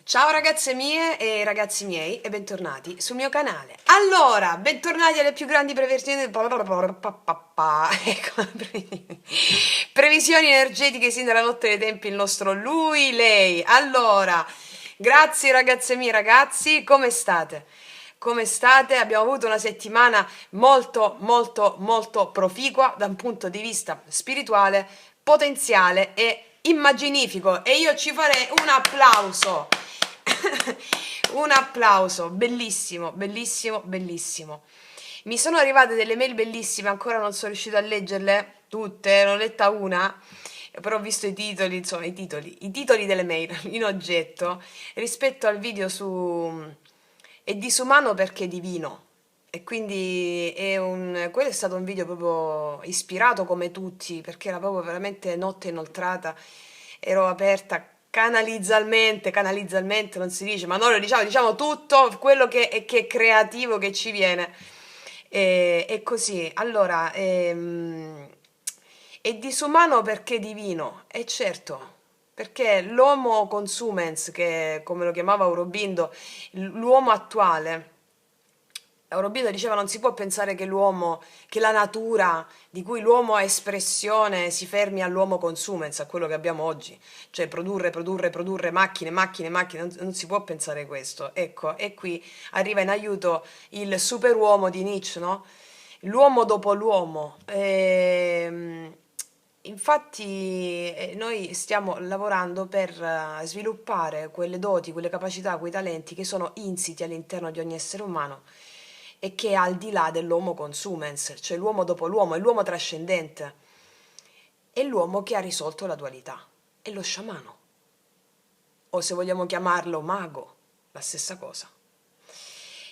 Ciao ragazze mie e ragazzi miei e bentornati sul mio canale. Allora, bentornati alle più grandi previsioni ecco, previsioni energetiche sin dalla notte dei tempi, il nostro lui, lei. Allora, grazie ragazze mie, ragazzi, come state? Come state? Abbiamo avuto una settimana molto proficua da un punto di vista spirituale, potenziale e immaginifico e io ci farei un applauso. Un applauso, bellissimo, bellissimo, bellissimo. Mi sono arrivate delle mail bellissime, ancora non sono riuscita a leggerle tutte, ne ho letta una, però ho visto i titoli, insomma, i titoli delle mail in oggetto rispetto al video su È disumano perché è divino. E quindi quello è stato un video proprio ispirato come tutti, perché era proprio veramente notte inoltrata, ero aperta canalizzalmente non si dice, ma noi lo diciamo tutto quello che è creativo che ci viene. E così, allora, è disumano perché è divino, e certo, perché l'homo consumens, che come lo chiamava Aurobindo, l'uomo attuale, Aurobindo diceva non si può pensare che l'uomo, che la natura di cui l'uomo è espressione si fermi all'uomo consumens, a quello che abbiamo oggi, cioè produrre, macchine, non si può pensare questo. Ecco, e qui arriva in aiuto il superuomo di Nietzsche, no? L'uomo dopo l'uomo. Infatti noi stiamo lavorando per sviluppare quelle doti, quelle capacità, quei talenti che sono insiti all'interno di ogni essere umano e che è al di là dell'homo consumens, cioè l'uomo dopo l'uomo, è l'uomo trascendente, è l'uomo che ha risolto la dualità, è lo sciamano, o se vogliamo chiamarlo mago, la stessa cosa.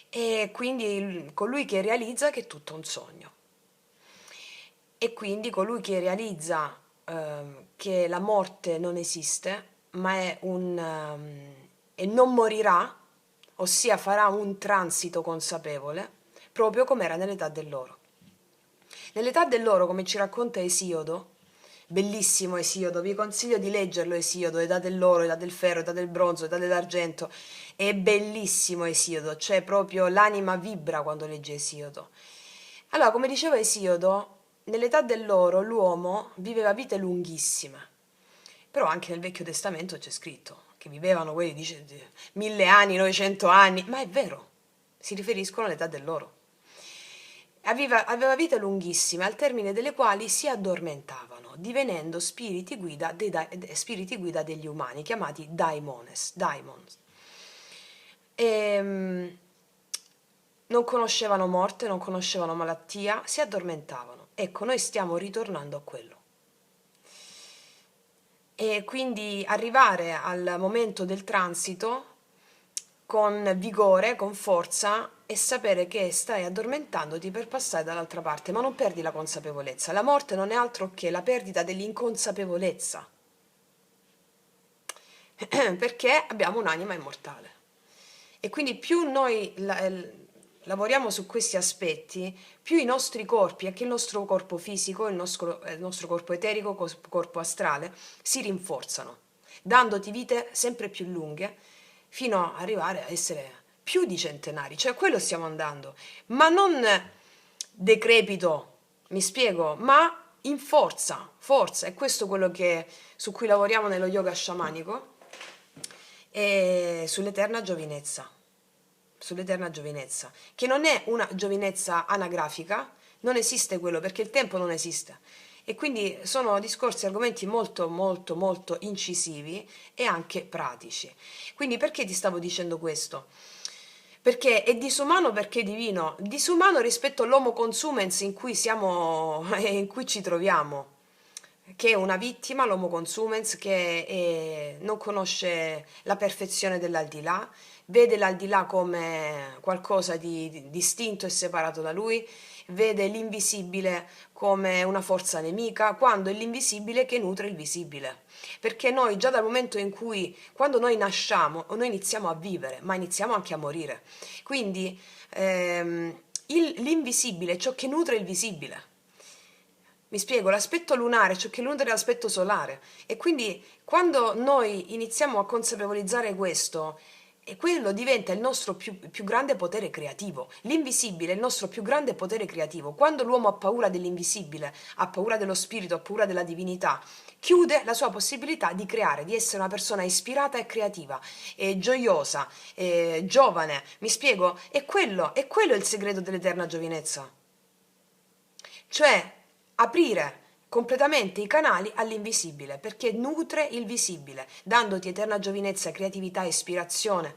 E quindi colui che realizza che è tutto un sogno. E quindi colui che realizza che la morte non esiste, ma e non morirà, ossia farà un transito consapevole, proprio come era nell'età dell'oro. Nell'età dell'oro, come ci racconta Esiodo, bellissimo Esiodo, vi consiglio di leggerlo Esiodo, età dell'oro, età del ferro, età del bronzo, età dell'argento, è bellissimo Esiodo, cioè proprio l'anima vibra quando legge Esiodo. Allora, come diceva Esiodo, nell'età dell'oro l'uomo viveva vite lunghissime, però anche nel Vecchio Testamento c'è scritto che vivevano quelli, dice, 1000 anni, 900 anni, ma è vero, si riferiscono all'età dell'oro. Aveva vite lunghissime, al termine delle quali si addormentavano, divenendo spiriti guida degli umani, chiamati daimons. Non conoscevano morte, non conoscevano malattia, si addormentavano. Ecco, noi stiamo ritornando a quello. E quindi arrivare al momento del transito con vigore, con forza e sapere che stai addormentandoti per passare dall'altra parte, ma non perdi la consapevolezza. La morte non è altro che la perdita dell'inconsapevolezza, perché abbiamo un'anima immortale. E quindi più noi lavoriamo su questi aspetti, più i nostri corpi, anche il nostro corpo fisico, il nostro corpo eterico, corpo astrale, si rinforzano, dandoti vite sempre più lunghe, fino ad arrivare a essere più di centenari, cioè a quello stiamo andando, ma non decrepito, mi spiego, ma in forza, è questo quello su cui lavoriamo nello yoga sciamanico, e sull'eterna giovinezza, che non è una giovinezza anagrafica, non esiste quello perché il tempo non esiste. E quindi sono discorsi, argomenti molto incisivi e anche pratici. Quindi perché ti stavo dicendo questo? Perché è disumano perché è divino, disumano rispetto all'homo consumens in cui siamo in cui ci troviamo, che è una vittima, l'homo consumens, che non conosce la perfezione dell'aldilà, vede l'aldilà come qualcosa di distinto e separato da lui, vede l'invisibile come una forza nemica, quando è l'invisibile che nutre il visibile. Perché noi già dal momento in cui, quando noi nasciamo, noi iniziamo a vivere, ma iniziamo anche a morire. Quindi l'invisibile è ciò che nutre il visibile. Mi spiego, l'aspetto lunare, ciò che è l'uno dell'aspetto solare. E quindi quando noi iniziamo a consapevolizzare questo, e quello diventa il nostro più grande potere creativo. L'invisibile è il nostro più grande potere creativo. Quando l'uomo ha paura dell'invisibile, ha paura dello spirito, ha paura della divinità, chiude la sua possibilità di creare, di essere una persona ispirata e creativa, e gioiosa, e giovane. Mi spiego? È quello il segreto dell'eterna giovinezza. Cioè, aprire completamente i canali all'invisibile, perché nutre il visibile, dandoti eterna giovinezza, creatività, ispirazione.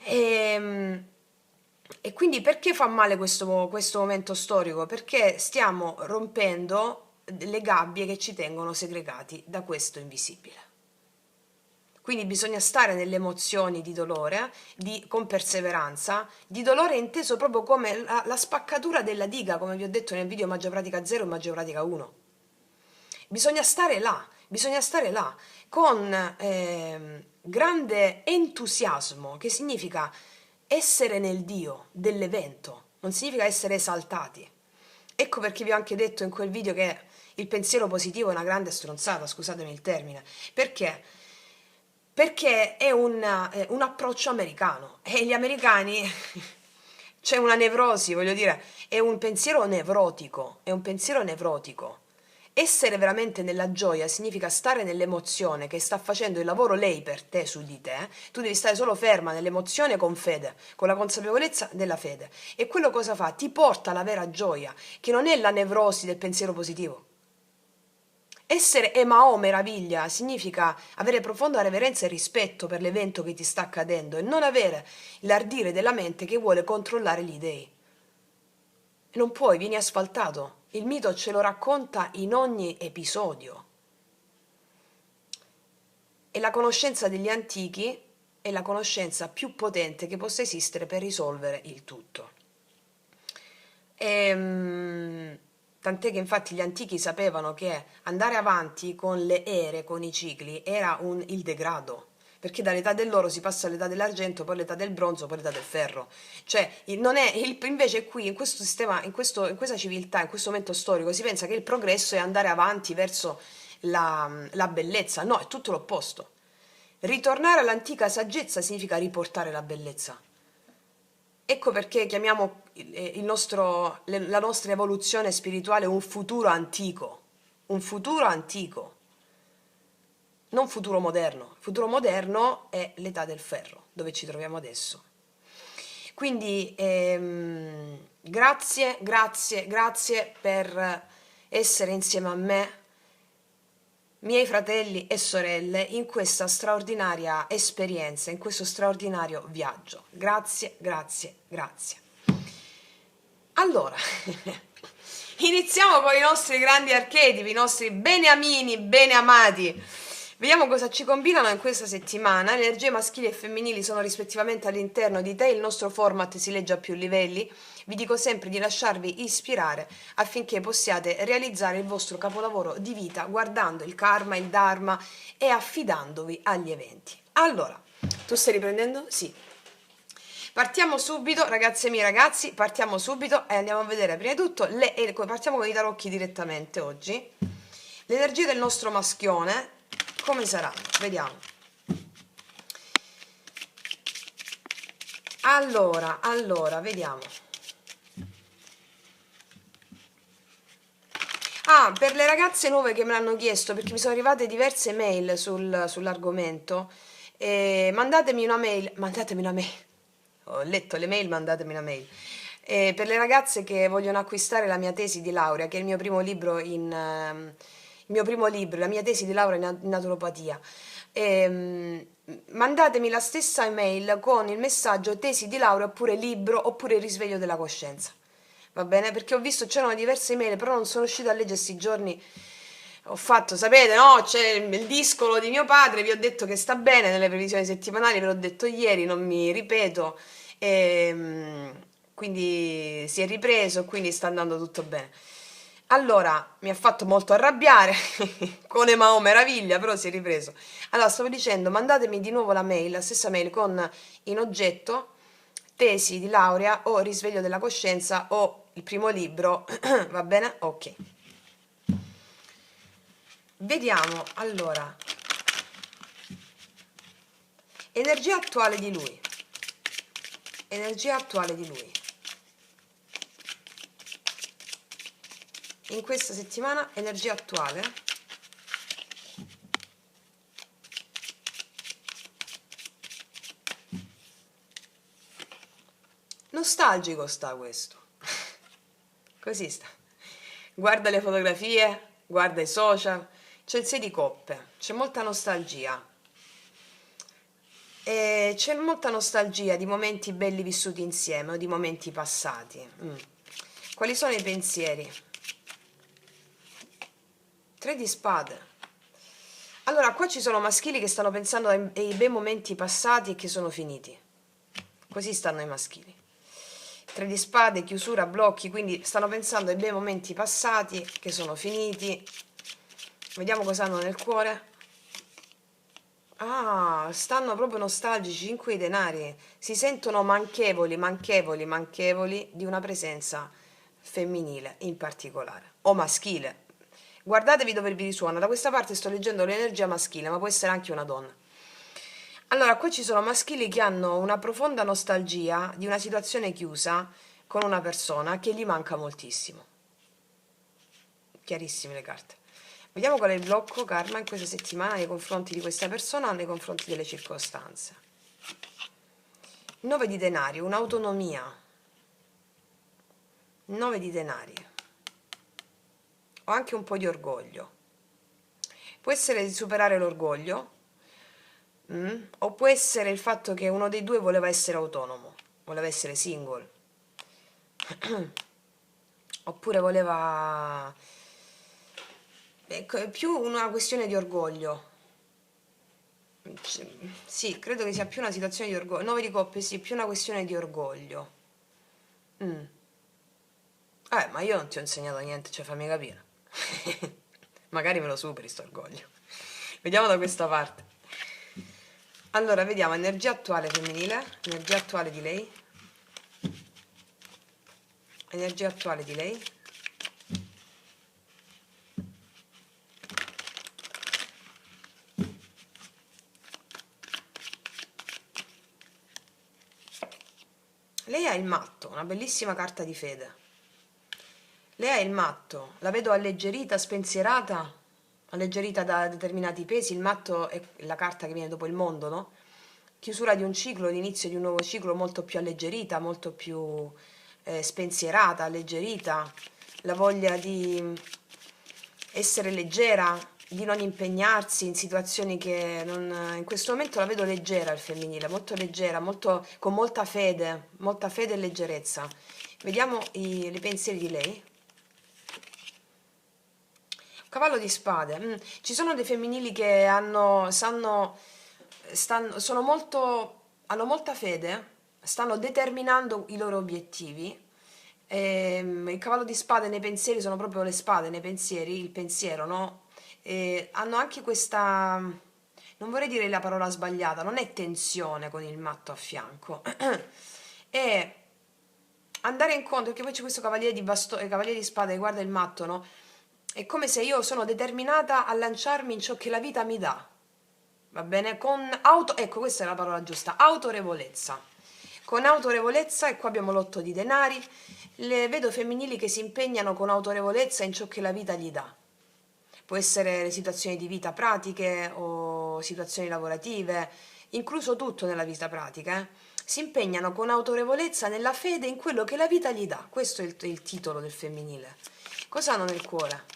E, e quindi perché fa male questo momento storico? Perché stiamo rompendo le gabbie che ci tengono segregati da questo invisibile. Quindi bisogna stare nelle emozioni di dolore, con perseveranza, di dolore inteso proprio come la spaccatura della diga, come vi ho detto nel video Magia Pratica 0 e Magia Pratica 1. Bisogna stare là, con grande entusiasmo, che significa essere nel Dio dell'evento, non significa essere esaltati. Ecco perché vi ho anche detto in quel video che il pensiero positivo è una grande stronzata, scusatemi il termine. Perché? Perché è un approccio americano e gli americani c'è una nevrosi, voglio dire, è un pensiero nevrotico, è un pensiero nevrotico. Essere veramente nella gioia significa stare nell'emozione che sta facendo il lavoro lei per te su di te. Tu devi stare solo ferma nell'emozione con fede, con la consapevolezza della fede. E quello cosa fa? Ti porta alla vera gioia, che non è la nevrosi del pensiero positivo. Essere Emao meraviglia significa avere profonda reverenza e rispetto per l'evento che ti sta accadendo e non avere l'ardire della mente che vuole controllare gli dei. Non puoi, vieni asfaltato. Il mito ce lo racconta in ogni episodio. E la conoscenza degli antichi è la conoscenza più potente che possa esistere per risolvere il tutto. Tant'è che infatti gli antichi sapevano che andare avanti con le ere, con i cicli, era il degrado, perché dall'età dell'oro si passa all'età dell'argento, poi all'età del bronzo, poi all'età del ferro. Cioè, non è, invece qui, in questo sistema, in questa civiltà, in questo momento storico, si pensa che il progresso è andare avanti verso la bellezza. No, è tutto l'opposto. Ritornare all'antica saggezza significa riportare la bellezza. Ecco perché chiamiamo la nostra evoluzione spirituale un futuro antico, non futuro moderno. Il futuro moderno è l'età del ferro, dove ci troviamo adesso. Quindi grazie per essere insieme a me, miei fratelli e sorelle, in questa straordinaria esperienza, in questo straordinario viaggio. Grazie. Allora, iniziamo con i nostri grandi archetipi, i nostri beniamini, bene amati. Vediamo cosa ci combinano in questa settimana. Le energie maschili e femminili sono rispettivamente all'interno di te, il nostro format si legge a più livelli. Vi dico sempre di lasciarvi ispirare affinché possiate realizzare il vostro capolavoro di vita guardando il karma, il dharma e affidandovi agli eventi. Allora, tu stai riprendendo? Sì. Partiamo subito, ragazze mie ragazzi, partiamo subito e andiamo a vedere prima di tutto, partiamo con i tarocchi direttamente oggi. L'energia del nostro maschione, come sarà? Vediamo. Allora, vediamo. Ah, per le ragazze nuove che me l'hanno chiesto, perché mi sono arrivate diverse mail sull'argomento, mandatemi una mail. Ho letto le mail, mandatemi una mail. Per le ragazze che vogliono acquistare la mia tesi di laurea, che è il mio primo libro la mia tesi di laurea in naturopatia, mandatemi la stessa email con il messaggio tesi di laurea oppure libro oppure risveglio della coscienza. Va bene? Perché ho visto c'erano diverse email, però non sono riuscita a leggere questi giorni. Ho fatto, sapete, no? C'è il discolo di mio padre, vi ho detto che sta bene nelle previsioni settimanali, ve l'ho detto ieri, non mi ripeto. Quindi si è ripreso, quindi sta andando tutto bene. Allora, mi ha fatto molto arrabbiare, con Emao meraviglia, però si è ripreso. Allora, stavo dicendo, mandatemi di nuovo la mail, la stessa mail con in oggetto tesi di laurea o risveglio della coscienza o il primo libro, va bene? Ok. Vediamo, allora, energia attuale di lui. Energia attuale di lui. In questa settimana, energia attuale. Nostalgico sta questo. Così sta. Guarda le fotografie, guarda i social, c'è il 6 di coppe, c'è molta nostalgia. E c'è molta nostalgia di momenti belli vissuti insieme o di momenti passati. Quali sono i pensieri? 3 di spade. Allora, qua ci sono maschili che stanno pensando ai bei momenti passati e che sono finiti. Così stanno i maschili. 3 di spade, chiusura, blocchi, quindi stanno pensando ai bei momenti passati che sono finiti. Vediamo cosa hanno nel cuore. Ah, stanno proprio nostalgici, 5 di denari. Si sentono manchevoli di una presenza femminile in particolare, o maschile. Guardatevi dove vi risuona. Da questa parte sto leggendo l'energia maschile, ma può essere anche una donna. Allora, qui ci sono maschili che hanno una profonda nostalgia di una situazione chiusa con una persona che gli manca moltissimo. Chiarissime le carte. Vediamo qual è il blocco karma in questa settimana nei confronti di questa persona, nei confronti delle circostanze. 9 di denari, un'autonomia. 9 di denari. O anche un po' di orgoglio. Può essere di superare l'orgoglio, o può essere il fatto che uno dei due voleva essere autonomo, voleva essere single, oppure voleva... Ecco, è più una questione di orgoglio. Sì, credo che sia più una situazione di orgoglio. 9 di coppe, sì, più una questione di orgoglio. Ma io non ti ho insegnato niente, cioè fammi capire. Magari me lo superi sto orgoglio. Vediamo da questa parte. Allora, vediamo energia attuale femminile, energia attuale di lei. Energia attuale di lei. Lei ha il matto, una bellissima carta di fede. Lei ha il matto, la vedo alleggerita, spensierata, alleggerita da determinati pesi. Il matto è la carta che viene dopo il mondo, no? Chiusura di un ciclo, l'inizio di un nuovo ciclo, molto più alleggerita, molto più spensierata, alleggerita, la voglia di essere leggera, di non impegnarsi in situazioni che non... In questo momento la vedo leggera il femminile, molto leggera, con molta fede e leggerezza. Vediamo i pensieri di lei. Cavallo di spade. Ci sono dei femminili che hanno molta fede, stanno determinando i loro obiettivi. Il cavallo di spade nei pensieri sono proprio le spade nei pensieri, il pensiero, no? Hanno anche questa, non vorrei dire la parola sbagliata, non è tensione con il matto a fianco, è andare incontro, perché poi c'è questo cavaliere di spade che guarda il matto, no? È come se io sono determinata a lanciarmi in ciò che la vita mi dà, va bene? Ecco, questa è la parola giusta, autorevolezza. Con autorevolezza, e qua abbiamo l'8 di denari, le vedo femminili che si impegnano con autorevolezza in ciò che la vita gli dà. Può essere situazioni di vita pratiche o situazioni lavorative, incluso tutto nella vita pratica, Si impegnano con autorevolezza nella fede in quello che la vita gli dà. Questo è il titolo del femminile. Cosa hanno nel cuore?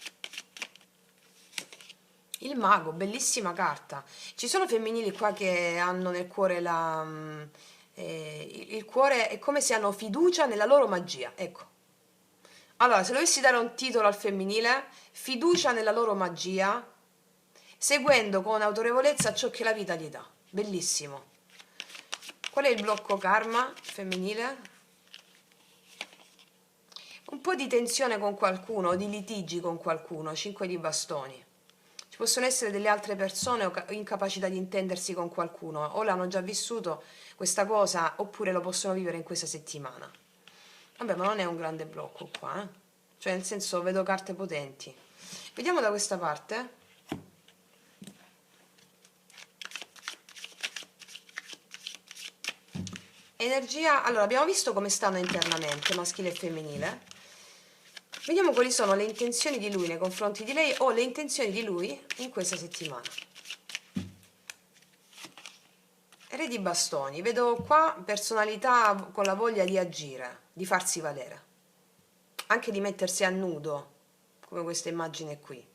Il mago, bellissima carta. Ci sono femminili qua che hanno nel cuore il cuore è come se hanno fiducia nella loro magia, ecco. Allora, se dovessi dare un titolo al femminile, fiducia nella loro magia, seguendo con autorevolezza ciò che la vita gli dà. Bellissimo. Qual è il blocco karma femminile? Un po' di tensione con qualcuno, di litigi con qualcuno, 5 di bastoni. Ci possono essere delle altre persone o incapacità di intendersi con qualcuno, o l'hanno già vissuto questa cosa, oppure lo possono vivere in questa settimana. Vabbè, ma non è un grande blocco qua, eh? Cioè, nel senso, vedo carte potenti. Vediamo da questa parte. Energia, allora abbiamo visto come stanno internamente, maschile e femminile. Vediamo quali sono le intenzioni di lui nei confronti di lei o le intenzioni di lui in questa settimana. Re di bastoni, vedo qua personalità con la voglia di agire, di farsi valere, anche di mettersi a nudo, come questa immagine qui.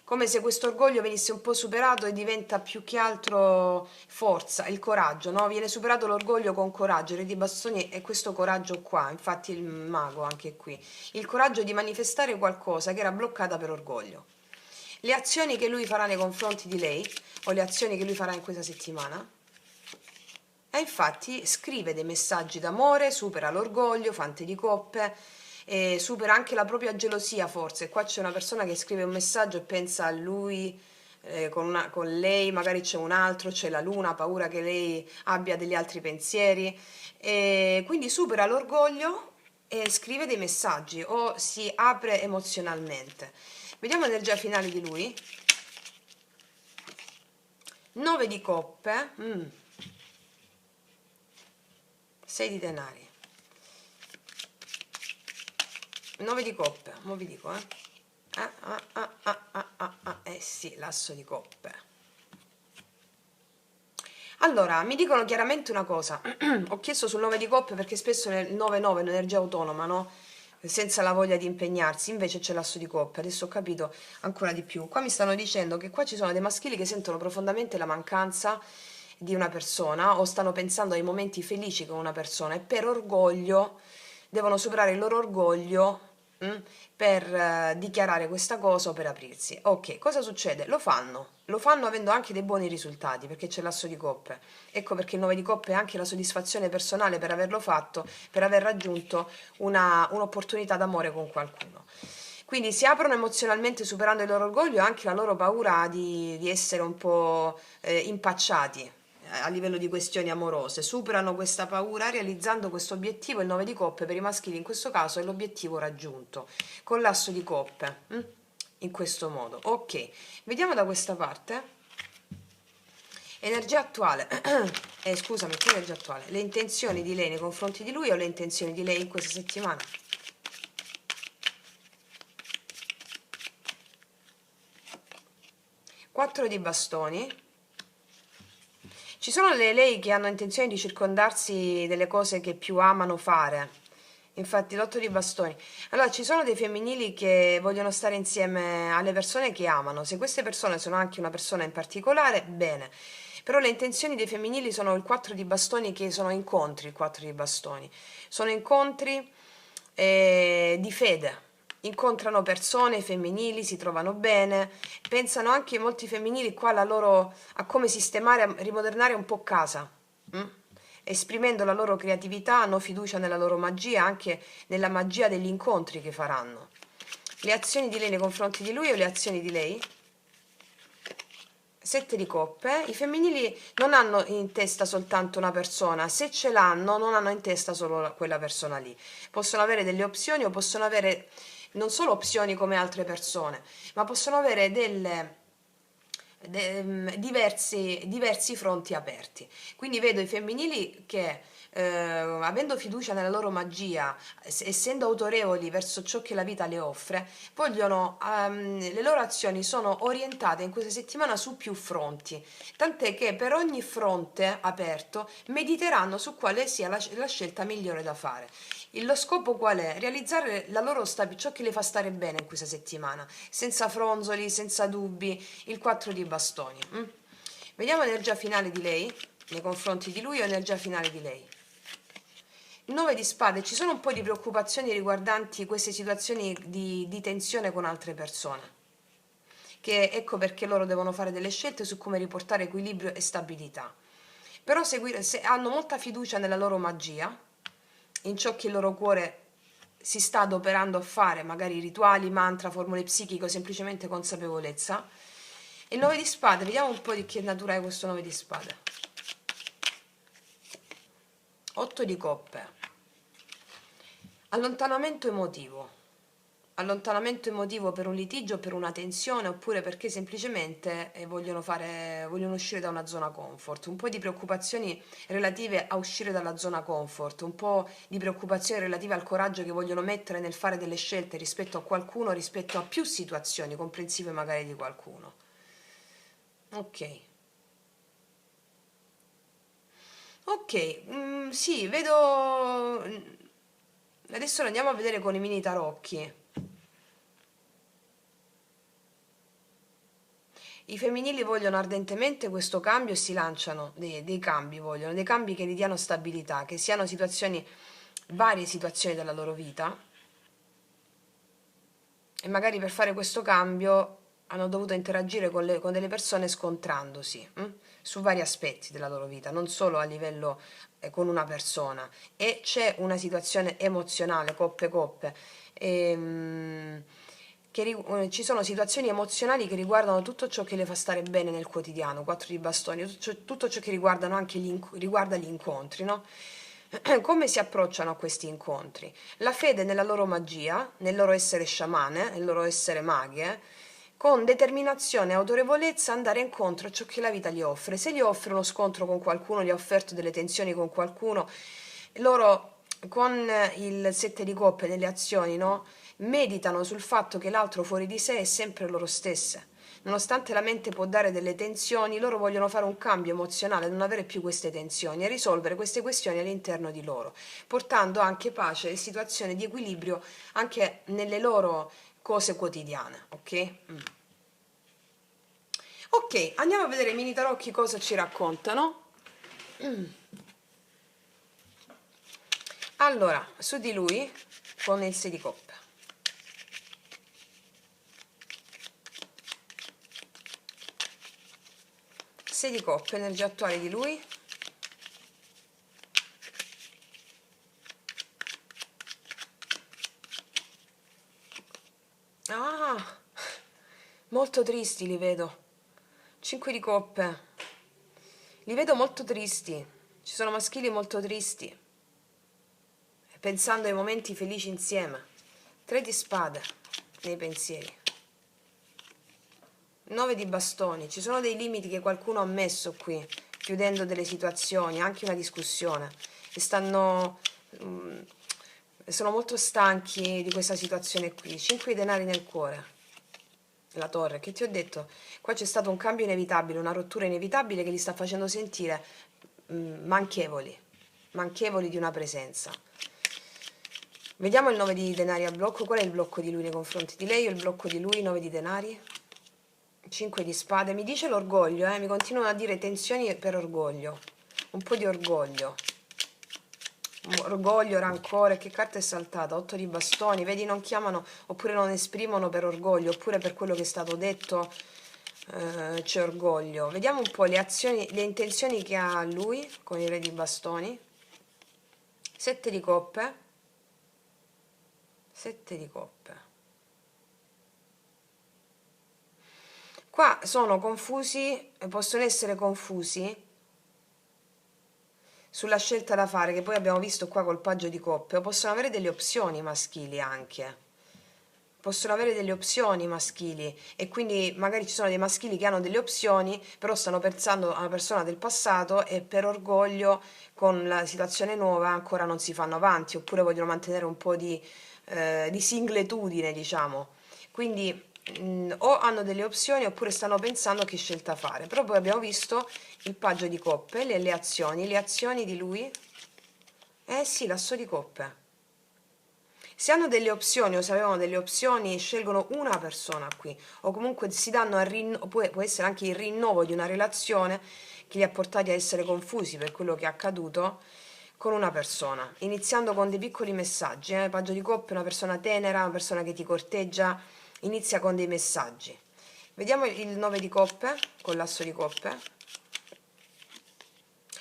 Come se questo orgoglio venisse un po' superato e diventa più che altro forza, il coraggio, no? Viene superato l'orgoglio con coraggio, il re di bastoni è questo coraggio qua, infatti il mago anche qui, il coraggio di manifestare qualcosa che era bloccata per orgoglio. Le azioni che lui farà nei confronti di lei, o le azioni che lui farà in questa settimana, e infatti scrive dei messaggi d'amore, supera l'orgoglio, fante di coppe, e supera anche la propria gelosia forse. Qua c'è una persona che scrive un messaggio e pensa a lui, con lei, magari c'è un altro, c'è la luna, ha paura che lei abbia degli altri pensieri, e quindi supera l'orgoglio e scrive dei messaggi o si apre emozionalmente. Vediamo l'energia finale di lui. 9 di coppe, 6 di denari, 9 di coppe, mo vi dico, sì, l'asso di coppe. Allora, mi dicono chiaramente una cosa, ho chiesto sul 9 di coppe perché spesso nel 9-9 è un'energia autonoma, no? Senza la voglia di impegnarsi, invece c'è l'asso di coppe, adesso ho capito ancora di più. Qua mi stanno dicendo che qua ci sono dei maschili che sentono profondamente la mancanza di una persona o stanno pensando ai momenti felici con una persona e per orgoglio devono superare il loro orgoglio, per dichiarare questa cosa o per aprirsi. Ok, cosa succede? Lo fanno avendo anche dei buoni risultati perché c'è l'asso di coppe. Ecco perché il 9 di coppe è anche la soddisfazione personale per averlo fatto, per aver raggiunto un'opportunità d'amore con qualcuno. Quindi si aprono emozionalmente superando il loro orgoglio e anche la loro paura di essere un po' impacciati a livello di questioni amorose, superano questa paura realizzando questo obiettivo. Il 9 di coppe per i maschili in questo caso è l'obiettivo raggiunto con l'asso di coppe, in questo modo. Ok, vediamo da questa parte energia attuale. Scusami, che energia attuale? Le intenzioni di lei nei confronti di lui o le intenzioni di lei in questa settimana? Quattro di bastoni. Ci sono lei che hanno intenzione di circondarsi delle cose che più amano fare. Infatti, l'otto di bastoni. Allora, ci sono dei femminili che vogliono stare insieme alle persone che amano. Se queste persone sono anche una persona in particolare, bene. Però le intenzioni dei femminili sono il 4 di bastoni, che sono incontri, il 4 di bastoni. Sono incontri di fede. Incontrano persone femminili, si trovano bene, pensano anche molti femminili qua a come sistemare, a rimodernare un po' casa. mm? Esprimendo la loro creatività, hanno fiducia nella loro magia, anche nella magia degli incontri che faranno. Le azioni di lei nei confronti di lui o le azioni di lei? 7 di coppe. I femminili non hanno in testa soltanto una persona, se ce l'hanno non hanno in testa solo quella persona lì. Possono avere delle opzioni o possono avere non solo opzioni come altre persone, ma possono avere diversi fronti aperti. Quindi vedo i femminili che, avendo fiducia nella loro magia, essendo autorevoli verso ciò che la vita le offre, le loro azioni sono orientate in questa settimana su più fronti, tant'è che per ogni fronte aperto mediteranno su quale sia la scelta migliore da fare. Lo scopo qual è? Realizzare ciò che le fa stare bene in questa settimana, senza fronzoli, senza dubbi, il 4 di bastoni. Vediamo l'energia finale di lei, nei confronti di lui o l'energia finale di lei. Il 9 di spade, ci sono un po' di preoccupazioni riguardanti queste situazioni di tensione con altre persone, che ecco perché loro devono fare delle scelte su come riportare equilibrio e stabilità. Però se hanno molta fiducia nella loro magia, in ciò che il loro cuore si sta adoperando a fare, magari rituali, mantra, formule psichiche o semplicemente consapevolezza. E il 9 di spade, vediamo un po' di che natura è questo 9 di spade. 8 di coppe. Allontanamento emotivo. allontanamento emotivo per un litigio, per una tensione, oppure perché semplicemente vogliono uscire da una zona comfort, un po' di preoccupazioni relative a uscire dalla zona comfort, un po' di preoccupazioni relative al coraggio che vogliono mettere nel fare delle scelte rispetto a qualcuno, rispetto a più situazioni comprensive magari di qualcuno. Ok. Ok, sì, vedo. Adesso lo andiamo a vedere con i mini tarocchi. I femminili vogliono ardentemente questo cambio e si lanciano dei cambi, vogliono dei cambi che gli diano stabilità, che siano situazioni, varie situazioni della loro vita, e magari per fare questo cambio hanno dovuto interagire con delle persone scontrandosi su vari aspetti della loro vita, non solo a livello con una persona. E c'è una situazione emozionale, coppe coppe, ehm, ci sono situazioni emozionali che riguardano tutto ciò che le fa stare bene nel quotidiano, quattro di bastoni, tutto ciò che riguardano anche riguarda gli incontri, no? Come si approcciano a questi incontri? La fede nella loro magia, nel loro essere sciamane, nel loro essere maghe, con determinazione e autorevolezza andare incontro a ciò che la vita gli offre. Se gli offre uno scontro con qualcuno, gli ha offerto delle tensioni con qualcuno, loro con il sette di coppe nelle azioni, no? Meditano sul fatto che l'altro fuori di sé è sempre loro stesse. Nonostante la mente può dare delle tensioni, loro vogliono fare un cambio emozionale, non avere più queste tensioni e risolvere queste questioni all'interno di loro, portando anche pace e situazioni di equilibrio anche nelle loro cose quotidiane, ok? Ok, andiamo a vedere i mini tarocchi cosa ci raccontano. Allora, su di lui con il 6 di coppe. 6 di coppe, energia attuale di lui. Ah, molto tristi li vedo. 5 di coppe. Li vedo molto tristi. Ci sono maschili molto tristi, pensando ai momenti felici insieme. 3 di spade nei pensieri. 9 di bastoni. Ci sono dei limiti che qualcuno ha messo qui, chiudendo delle situazioni, anche una discussione. E sono molto stanchi di questa situazione qui. 5 di denari nel cuore. La torre, che ti ho detto? Qua c'è stato un cambio inevitabile, una rottura inevitabile che li sta facendo sentire manchevoli, manchevoli di una presenza. Vediamo il 9 di denari a blocco. Qual è il blocco di lui nei confronti di lei o il blocco di lui? 9 di denari. 5 di spade. Mi dice l'orgoglio, mi continuano a dire tensioni per orgoglio. Un po' di orgoglio. Orgoglio, rancore. Che carta è saltata? 8 di bastoni. Vedi, non chiamano oppure non esprimono per orgoglio, oppure per quello che è stato detto c'è orgoglio. Vediamo un po' le azioni, le intenzioni che ha lui con il re di bastoni. 7 di coppe. 7 di coppe. Qua sono confusi, possono essere confusi sulla scelta da fare, che poi abbiamo visto qua col paggio di coppe, o possono avere delle opzioni maschili anche. Possono avere delle opzioni maschili e quindi magari ci sono dei maschili che hanno delle opzioni, però stanno pensando a una persona del passato e per orgoglio con la situazione nuova ancora non si fanno avanti, oppure vogliono mantenere un po' di singletudine, diciamo. Quindi o hanno delle opzioni oppure stanno pensando che scelta fare. Però poi abbiamo visto il paggio di coppe, le azioni di lui. Eh sì, l'asso di coppe. Se hanno delle opzioni o se avevano delle opzioni, scelgono una persona qui, o comunque si danno può essere anche il rinnovo di una relazione che li ha portati a essere confusi per quello che è accaduto con una persona, iniziando con dei piccoli messaggi. Paggio di coppe, una persona tenera, una persona che ti corteggia, inizia con dei messaggi. Vediamo il 9 di coppe, con l'asso di coppe.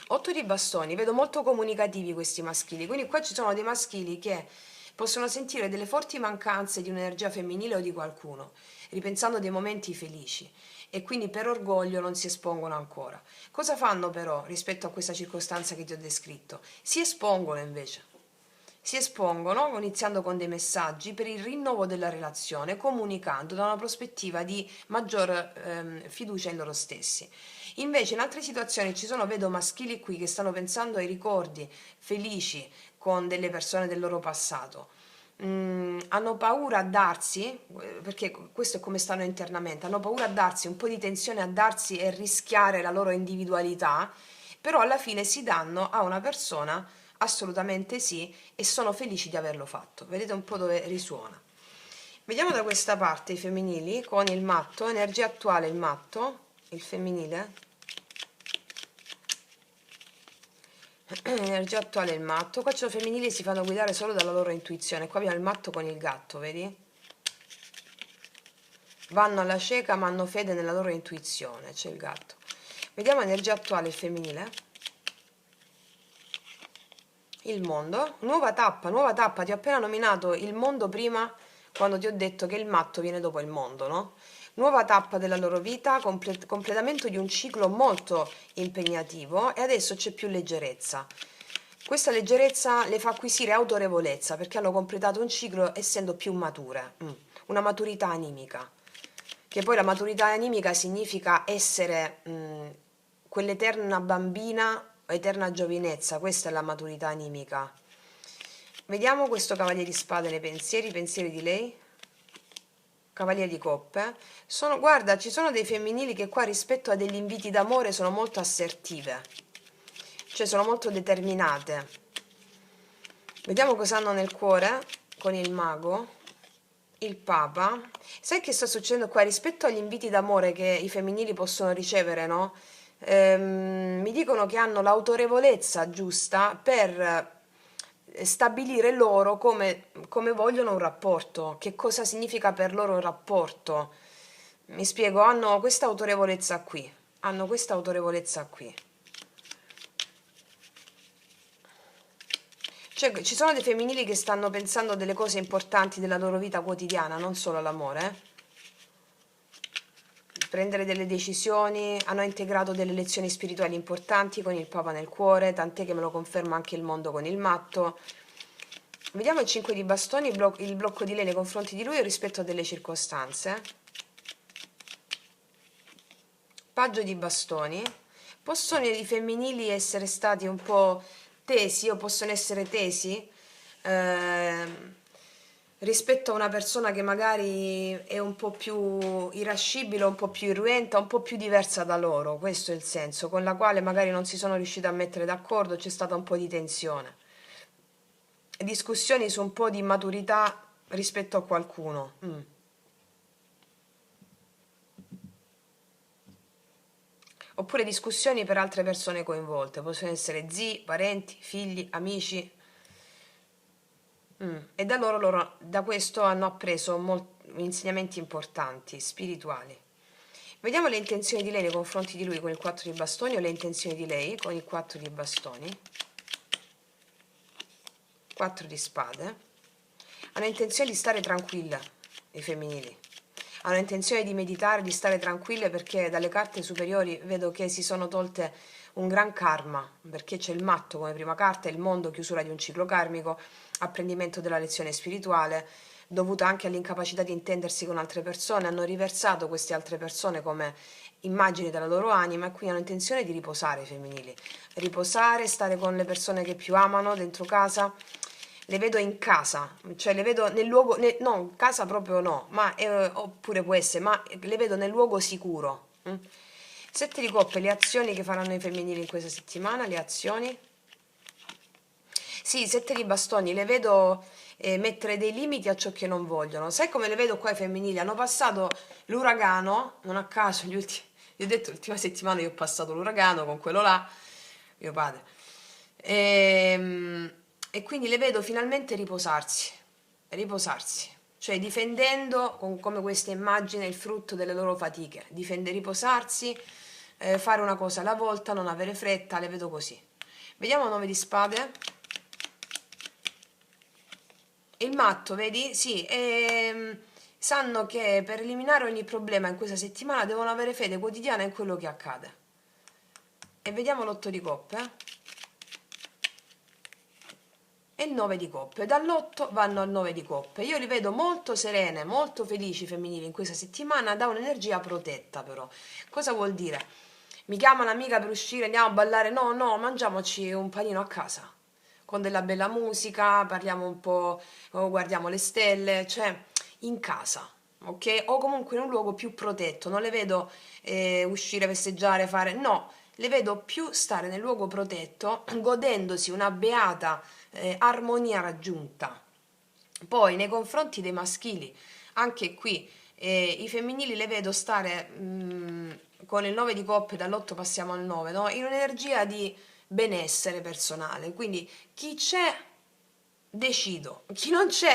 8 di bastoni, vedo molto comunicativi questi maschili, quindi qua ci sono dei maschili che possono sentire delle forti mancanze di un'energia femminile o di qualcuno, ripensando dei momenti felici e quindi per orgoglio non si espongono ancora. Cosa fanno però rispetto a questa circostanza che ti ho descritto? Si espongono invece. si espongono iniziando con dei messaggi per il rinnovo della relazione, comunicando da una prospettiva di maggior fiducia in loro stessi. Invece in altre situazioni ci sono, vedo maschili qui che stanno pensando ai ricordi felici con delle persone del loro passato. Hanno paura a darsi, perché questo è come stanno internamente, hanno paura a darsi, un po' di tensione a darsi e rischiare la loro individualità, però alla fine si danno a una persona, assolutamente sì, e sono felici di averlo fatto. Vedete un po' dove risuona. Vediamo da questa parte i femminili con il matto, energia attuale il matto, il femminile. Energia attuale il matto. Qua c'è i femminili, si fanno guidare solo dalla loro intuizione. Qua abbiamo il matto con il gatto, vedi? Vanno alla cieca ma hanno fede nella loro intuizione. C'è il gatto. Vediamo energia attuale il femminile. Il mondo. Nuova tappa, nuova tappa. Ti ho appena nominato il mondo prima, quando ti ho detto che il matto viene dopo il mondo, no? Nuova tappa della loro vita, completamento di un ciclo molto impegnativo e adesso c'è più leggerezza. Questa leggerezza le fa acquisire autorevolezza perché hanno completato un ciclo essendo più mature, una maturità animica, che poi la maturità animica significa essere quell'eterna bambina o eterna giovinezza, questa è la maturità animica. Vediamo questo cavaliere di spade nei pensieri, i pensieri di lei. Cavaliere di coppe. Guarda, ci sono dei femminili che qua rispetto a degli inviti d'amore sono molto assertive, cioè sono molto determinate. Vediamo cosa hanno nel cuore con il mago, il papa. Sai che sta succedendo qua rispetto agli inviti d'amore che i femminili possono ricevere, no? Mi dicono che hanno l'autorevolezza giusta per stabilire loro come vogliono un rapporto, che cosa significa per loro un rapporto. Mi spiego, hanno questa autorevolezza qui, hanno questa autorevolezza qui. Cioè, ci sono dei femminili che stanno pensando delle cose importanti della loro vita quotidiana, non solo all'amore. Prendere delle decisioni, hanno integrato delle lezioni spirituali importanti con il Papa nel cuore, tant'è che me lo conferma anche il mondo con il matto. Vediamo il 5 di bastoni, il blocco di lei nei confronti di lui rispetto a delle circostanze. Paggio di bastoni. Possono i femminili essere stati un po' tesi o possono essere tesi rispetto a una persona che magari è un po' più irascibile, un po' più irruenta, un po' più diversa da loro, questo è il senso, con la quale magari non si sono riusciti a mettere d'accordo, c'è stata un po' di tensione. Discussioni su un po' di maturità rispetto a qualcuno. Oppure discussioni per altre persone coinvolte, possono essere zii, parenti, figli, amici. E da da questo hanno appreso insegnamenti importanti, spirituali. Vediamo le intenzioni di lei nei confronti di lui con il 4 di bastoni o le intenzioni di lei con il 4 di bastoni. 4 di spade. Hanno intenzione di stare tranquille, i femminili. Hanno intenzione di meditare, di stare tranquille perché dalle carte superiori vedo che si sono tolte un gran karma, perché c'è il matto come prima carta, il mondo, chiusura di un ciclo karmico, apprendimento della lezione spirituale, dovuta anche all'incapacità di intendersi con altre persone, hanno riversato queste altre persone come immagini della loro anima e quindi hanno intenzione di riposare i femminili, riposare, stare con le persone che più amano dentro casa. Le vedo in casa, cioè le vedo nel luogo, no, casa proprio no, ma oppure può essere, ma le vedo nel luogo sicuro. 7 di coppe, le azioni che faranno i femminili in questa settimana, le azioni. Sì, 7 di bastoni, le vedo mettere dei limiti a ciò che non vogliono. Sai come le vedo qua i femminili? Hanno passato l'uragano, non a caso, gli ho detto l'ultima settimana io ho passato l'uragano con quello là, mio padre. E quindi le vedo finalmente riposarsi, cioè difendendo come questa immagine il frutto delle loro fatiche, riposarsi, fare una cosa alla volta, non avere fretta, le vedo così. Vediamo 9 di spade. Il matto, vedi? Sì, sanno che per eliminare ogni problema in questa settimana devono avere fede quotidiana in quello che accade. E vediamo l'8 di coppe. e il 9 di coppe. Dall'8 vanno al 9 di coppe. Io li vedo molto serene, molto felici femminili in questa settimana, da un'energia protetta però. Cosa vuol dire? Mi chiama un'amica per uscire, andiamo a ballare? No, no, mangiamoci un panino a casa, con della bella musica, parliamo un po', guardiamo le stelle, cioè in casa, ok? O comunque in un luogo più protetto, non le vedo uscire, festeggiare, fare, no, le vedo più stare nel luogo protetto, godendosi una beata armonia raggiunta. Poi nei confronti dei maschili, anche qui i femminili le vedo stare con il 9 di coppe, dall'8 passiamo al 9, no? In un'energia di benessere personale. Quindi chi c'è decido, chi non c'è,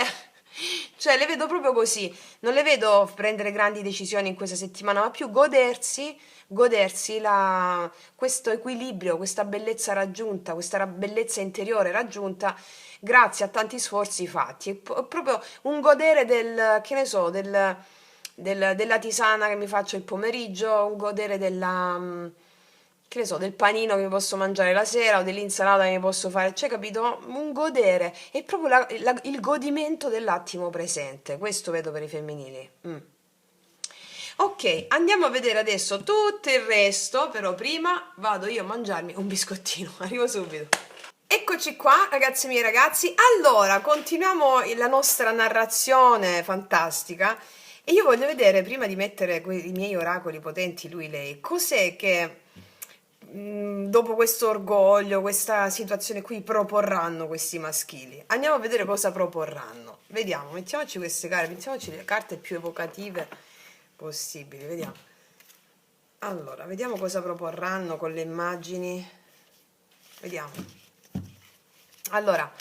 cioè le vedo proprio così, non le vedo prendere grandi decisioni in questa settimana, ma più godersi questo equilibrio, questa bellezza raggiunta, questa bellezza interiore raggiunta grazie a tanti sforzi fatti. È proprio un godere del, che ne so, della tisana che mi faccio il pomeriggio, un godere che ne so, del panino che mi posso mangiare la sera o dell'insalata che mi posso fare, cioè, capito? Un godere, è proprio il godimento dell'attimo presente, questo vedo per i femminili. Ok, andiamo a vedere adesso tutto il resto, però prima vado io a mangiarmi un biscottino, arrivo subito. Eccoci qua, ragazzi miei ragazzi. Allora, continuiamo la nostra narrazione fantastica e io voglio vedere, prima di mettere i miei oracoli potenti, lui, lei, cos'è che dopo questo orgoglio, questa situazione qui, proporranno questi maschili. Andiamo a vedere cosa proporranno. Vediamo, mettiamoci queste carte, mettiamoci le carte più evocative possibili, vediamo. Allora, vediamo cosa proporranno con le immagini. Vediamo. Allora,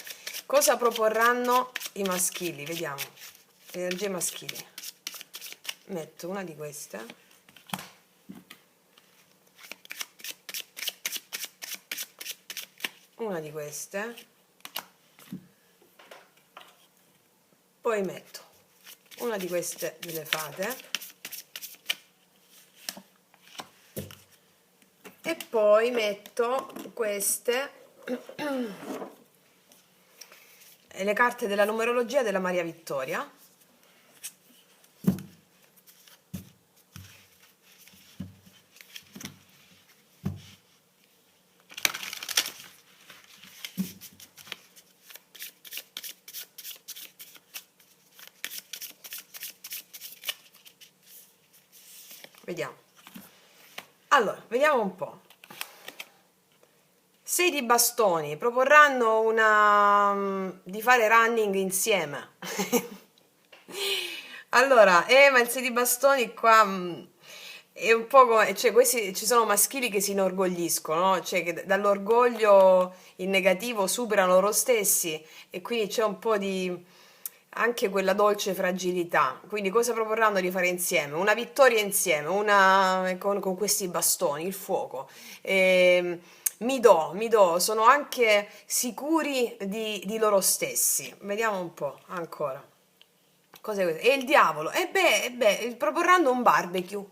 cosa proporranno i maschili? Vediamo. Le energie maschili. Metto una di queste. Una di queste. Poi metto una di queste delle fate. E poi metto queste le carte della numerologia della Maria Vittoria. Vediamo. Allora, vediamo un po'. 6 di bastoni, proporranno di fare running insieme. Allora, ma il 6 di bastoni qua è un po' come, cioè questi ci sono maschili che si inorgogliscono, no? Cioè che dall'orgoglio in negativo superano loro stessi e quindi c'è un po' di anche quella dolce fragilità. Quindi cosa proporranno di fare insieme? Una vittoria insieme, con questi bastoni, il fuoco. Mi do, sono anche sicuri di loro stessi. Vediamo un po' ancora. Cos'è questo? E il diavolo? Proporranno un barbecue.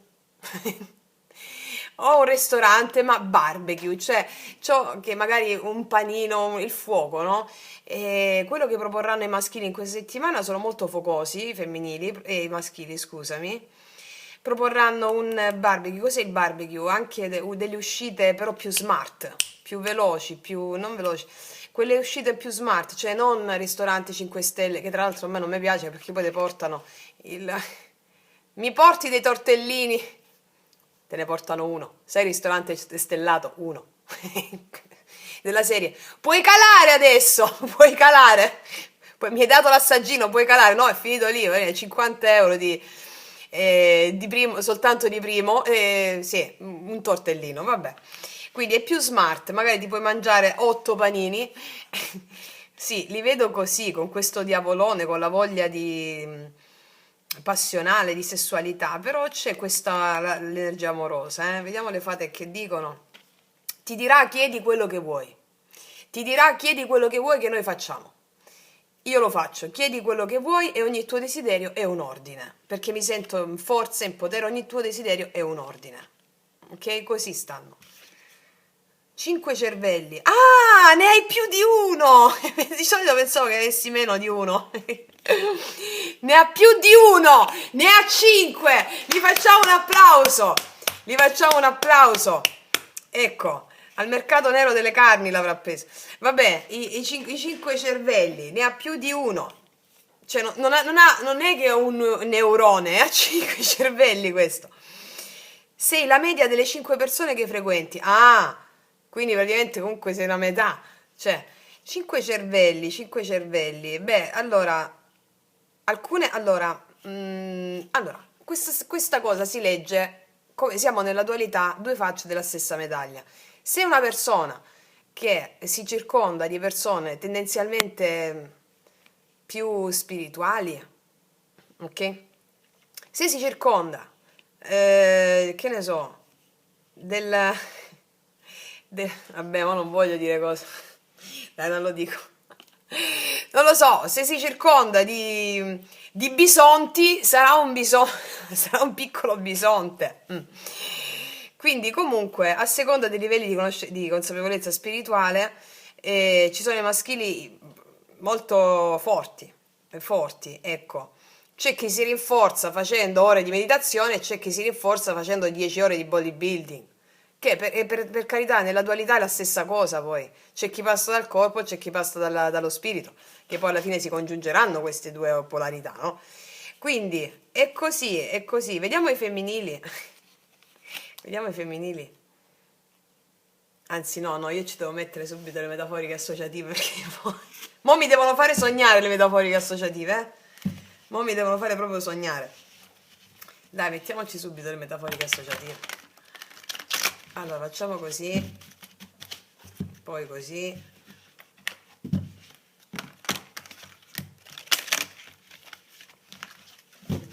O un ristorante, ma barbecue, cioè ciò che magari un panino, il fuoco, no? E quello che proporranno i maschili in questa settimana sono molto focosi, i femminili, e i maschili, scusami. Proporranno un barbecue. Cos'è il barbecue? Anche delle uscite però più smart, più veloci, più non veloci. Quelle uscite più smart, cioè non ristoranti 5 stelle, che tra l'altro a me non mi piace perché poi ti portano il... Mi porti dei tortellini? Te ne portano uno. Sei ristorante stellato? Uno. Della serie. Puoi calare adesso! Puoi calare! Poi mi hai dato l'assaggino, puoi calare? No, è finito lì. 50 euro di primo, soltanto di primo. Sì, un tortellino, vabbè. Quindi è più smart. Magari ti puoi mangiare 8 panini. Sì, li vedo così, con questo diavolone, con la voglia di passionale, di sessualità, però c'è questa l'energia amorosa, eh? Vediamo le fate che dicono. Ti dirà chiedi quello che vuoi. Ti dirà chiedi quello che vuoi che noi facciamo. Io lo faccio, chiedi quello che vuoi e ogni tuo desiderio è un ordine, perché mi sento in forza, in potere, ogni tuo desiderio è un ordine. Ok? Così stanno. 5 cervelli. Ah, ne hai più di uno! Di solito pensavo che avessi meno di uno. Ne ha più di uno! Ne ha 5! Gli facciamo un applauso! Gli facciamo un applauso! Ecco, al mercato nero delle carni l'avrà preso. Vabbè, i 5 cervelli, ne ha più di uno. Cioè, non è che è un neurone, ha 5 cervelli questo. Sei la media delle 5 persone che frequenti. Ah, quindi praticamente comunque sei la metà. Cioè, 5 cervelli, 5 cervelli. Beh, allora, allora, questa cosa si legge come siamo nella dualità, due facce della stessa medaglia. Se una persona che si circonda di persone tendenzialmente più spirituali, ok? Se si circonda, che ne so, del, vabbè, ma non voglio dire cosa, dai, non lo dico. Non lo so, se si circonda di bisonti, sarà sarà un piccolo bisonte. Quindi, comunque, a seconda dei livelli di consapevolezza spirituale, ci sono i maschili molto forti, ecco. C'è chi si rinforza facendo ore di meditazione e c'è chi si rinforza facendo 10 ore di bodybuilding. Che per carità, nella dualità è la stessa cosa poi. C'è chi passa dal corpo e c'è chi passa dallo spirito, che poi alla fine si congiungeranno queste due polarità, no? Quindi è così, è così. Vediamo i femminili. Vediamo i femminili. Anzi, no, no, io ci devo mettere subito le metaforiche associative perché mo mi devono fare sognare le metaforiche associative, eh? Mo mi devono fare proprio sognare. Dai, mettiamoci subito le metaforiche associative. Allora, facciamo così, poi così.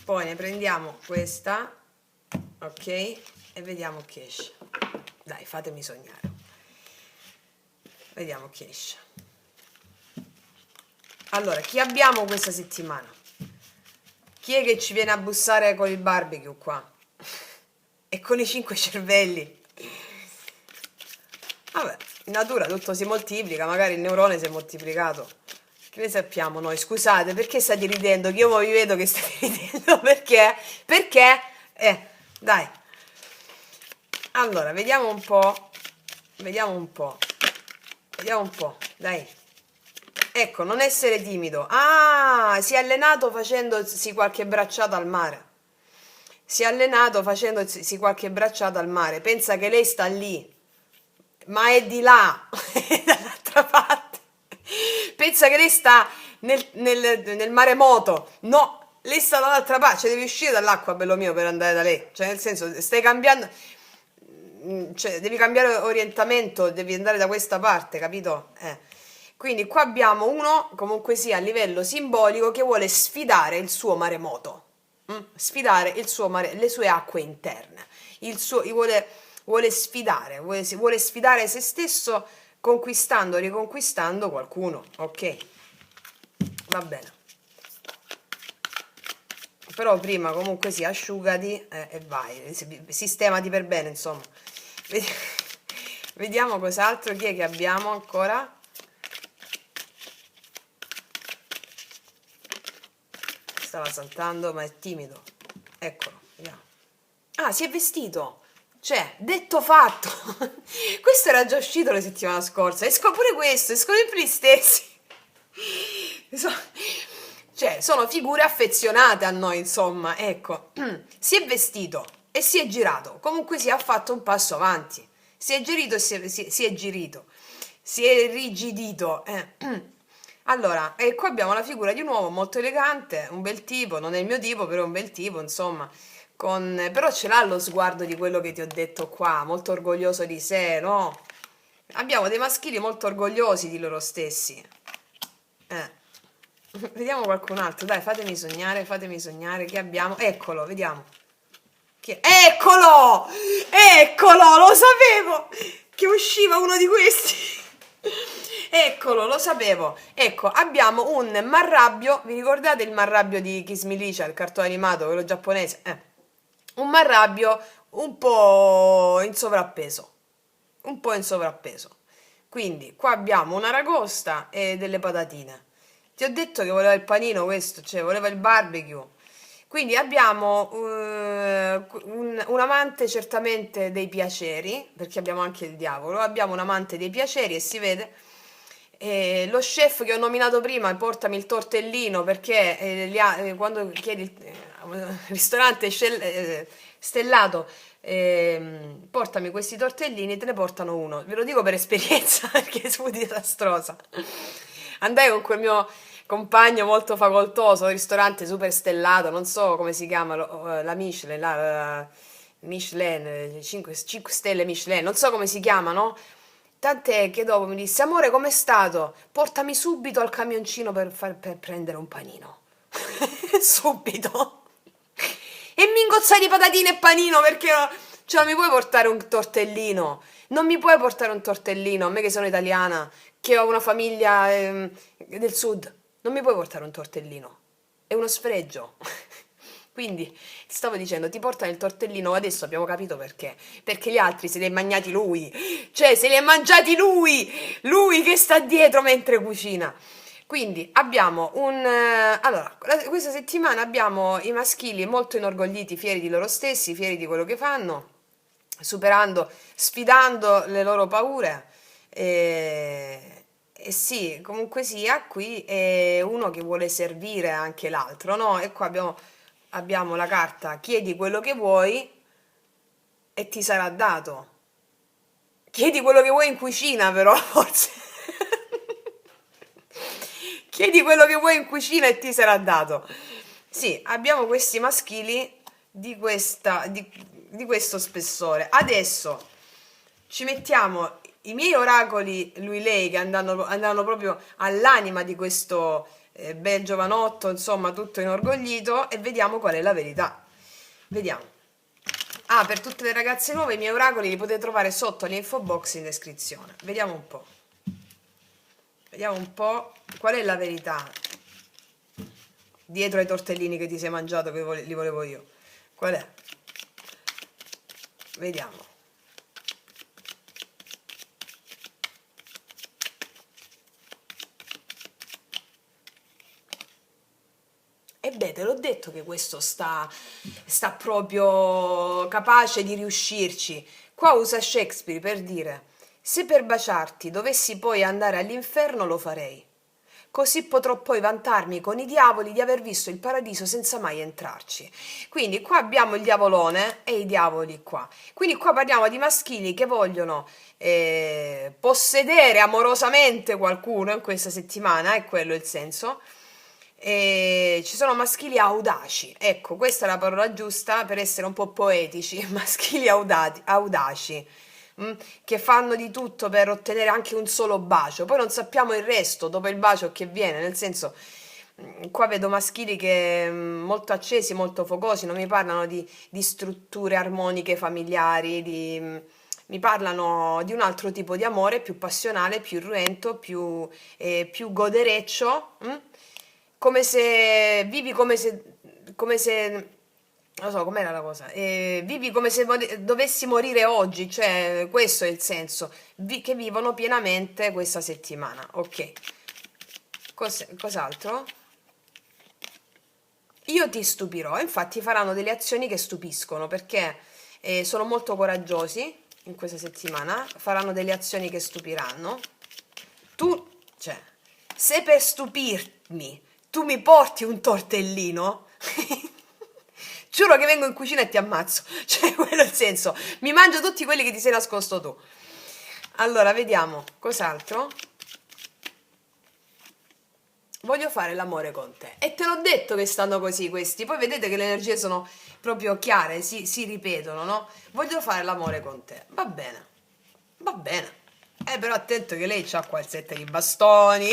Poi ne prendiamo questa, ok? E vediamo che esce. Dai, fatemi sognare. Vediamo che esce. Allora, chi abbiamo questa settimana? Chi è che ci viene a bussare con il barbecue qua? E con i 5 cervelli? Vabbè, in natura tutto si moltiplica, magari il neurone si è moltiplicato. Che ne sappiamo noi? Scusate, perché state ridendo? Che io vi vedo che state ridendo. Perché? Perché? Dai. Allora, vediamo un po'. Vediamo un po'. Vediamo un po', dai. Ecco, non essere timido. Ah, si è allenato facendosi qualche bracciata al mare. Si è allenato facendosi qualche bracciata al mare. Pensa che lei sta lì, ma è di là, dall'altra parte. Pensa che lei sta nel maremoto. No, lei sta dall'altra parte. Cioè, devi uscire dall'acqua, bello mio, per andare da lei. Cioè, nel senso, stai cambiando. Cioè, devi cambiare orientamento, devi andare da questa parte, capito? Quindi qua abbiamo uno, comunque sia a livello simbolico, che vuole sfidare il suo maremoto, sfidare le sue acque interne, vuole sfidare se stesso conquistando, riconquistando qualcuno, ok? Va bene. Però prima comunque sia asciugati e vai, sistemati per bene, insomma. Vediamo cos'altro, chi è che abbiamo ancora? Stava saltando, ma è timido. Eccolo, vediamo. Ah, si è vestito. Cioè, detto fatto. Questo era già uscito la settimana scorsa. Escono pure questo, escono sempre gli stessi. Cioè, sono figure affezionate a noi, insomma. Ecco, si è vestito e si è girato. Comunque si è fatto un passo avanti. Si è girito e si è girito. Si è rigidito. Allora, e qua abbiamo la figura di un uomo molto elegante, un bel tipo, non è il mio tipo, però è un bel tipo, insomma, però ce l'ha lo sguardo di quello che ti ho detto qua, molto orgoglioso di sé, no? Abbiamo dei maschili molto orgogliosi di loro stessi. Vediamo qualcun altro, dai, fatemi sognare, che abbiamo? Eccolo, vediamo. Eccolo! Eccolo, lo sapevo! Che usciva uno di questi! Eccolo, lo sapevo. Ecco, abbiamo un marrabbio. Vi ricordate il marrabbio di Kiss Milicia, il cartone animato, quello giapponese? Un marrabbio un po' in sovrappeso. un po' in sovrappeso. Quindi qua abbiamo una ragosta e delle patatine. Ti ho detto che voleva il panino questo, cioè voleva il barbecue. Quindi abbiamo un amante certamente dei piaceri, perché abbiamo anche il diavolo, abbiamo un amante dei piaceri e si vede. Lo chef che ho nominato prima, portami il tortellino perché quando chiedi il ristorante stellato, portami questi tortellini, te ne portano uno. Ve lo dico per esperienza perché sono disastrosa. Andai con quel mio compagno molto facoltoso, ristorante super stellato, non so come si chiama, la Michelin, Michelin, 5 stelle Michelin, non so come si chiama, no? Tant'è che dopo mi disse, amore, com'è stato? Portami subito al camioncino per prendere un panino. Subito. E mi ingozzai di patatine e panino perché cioè, non mi puoi portare un tortellino. Non mi puoi portare un tortellino, a me che sono italiana, che ho una famiglia del sud. Non mi puoi portare un tortellino. È uno sfregio. Quindi ti stavo dicendo, ti portano il tortellino, adesso abbiamo capito perché. Perché gli altri se li è mangiati lui. Cioè, se li è mangiati lui! Lui che sta dietro mentre cucina. Quindi abbiamo allora, questa settimana abbiamo i maschili molto inorgogliti, fieri di loro stessi, fieri di quello che fanno, superando, sfidando le loro paure. E sì, comunque sia, qui è uno che vuole servire anche l'altro, no? E qua abbiamo la carta, chiedi quello che vuoi e ti sarà dato. Chiedi quello che vuoi in cucina, però, forse. Chiedi quello che vuoi in cucina e ti sarà dato. Sì, abbiamo questi maschili di questo spessore. Adesso ci mettiamo i miei oracoli, lui-lei, che andranno proprio all'anima di questo bel giovanotto, insomma, tutto inorgoglito, e vediamo qual è la verità. Vediamo. Ah, per tutte le ragazze nuove, i miei oracoli li potete trovare sotto l'info box in descrizione. Vediamo un po'. Vediamo un po' qual è la verità dietro ai tortellini che ti sei mangiato, che li volevo io. Qual è? Vediamo. E beh, te l'ho detto che questo sta proprio capace di riuscirci. Qua usa Shakespeare per dire: se per baciarti dovessi poi andare all'inferno lo farei. Così potrò poi vantarmi con i diavoli di aver visto il paradiso senza mai entrarci. Quindi qua abbiamo il diavolone e i diavoli qua. Quindi qua parliamo di maschili che vogliono possedere amorosamente qualcuno in questa settimana, è quello il senso. E ci sono maschili audaci, ecco, questa è la parola giusta per essere un po' poetici, maschili audaci, che fanno di tutto per ottenere anche un solo bacio, poi non sappiamo il resto dopo il bacio che viene, nel senso, qua vedo maschili che molto accesi, molto focosi, non mi parlano di strutture armoniche familiari, mi parlano di un altro tipo di amore più passionale, più irruento, più godereccio, come se vivi non so com'era la cosa, vivi come se dovessi morire oggi, cioè questo è il senso, che vivono pienamente questa settimana. Ok, cos'altro? Io ti stupirò, infatti faranno delle azioni che stupiscono perché sono molto coraggiosi in questa settimana, faranno delle azioni che stupiranno. Tu, cioè, se per stupirmi tu mi porti un tortellino, giuro che vengo in cucina e ti ammazzo. Cioè, quello è il senso. Mi mangio tutti quelli che ti sei nascosto tu. Allora, vediamo. Cos'altro? Voglio fare l'amore con te. E te l'ho detto che stanno così questi. Poi vedete che le energie sono proprio chiare, si ripetono, no? Voglio fare l'amore con te. Va bene. Va bene. Però attento che lei c'ha qua il set di bastoni.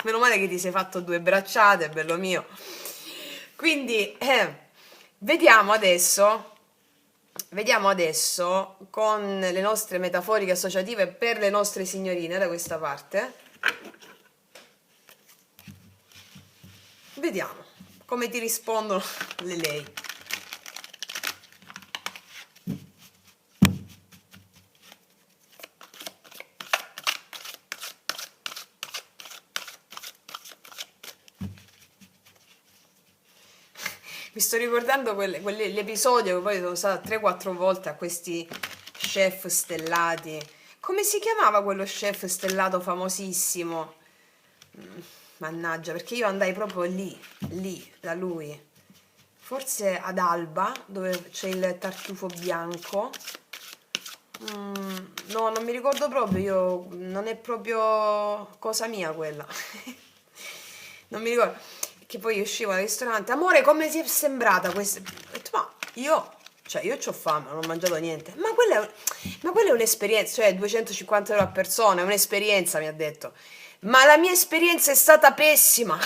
Meno male che ti sei fatto 2 bracciate, bello mio. Quindi, vediamo adesso con le nostre metaforiche associative per le nostre signorine da questa parte. Vediamo come ti rispondono le lei. Mi sto ricordando l'episodio che poi sono stata 3-4 volte a questi chef stellati. Come si chiamava quello chef stellato famosissimo? Mannaggia, perché io andai proprio lì, da lui. Forse ad Alba, dove c'è il tartufo bianco. No, non mi ricordo proprio, io non è proprio cosa mia quella. Non mi ricordo. Che poi uscivo dal ristorante. Amore, come ti è sembrata questa? Ho detto, ma io c'ho fame, non ho mangiato niente. Ma quella è un'esperienza, cioè 250 euro a persona, è un'esperienza, mi ha detto. Ma la mia esperienza è stata pessima.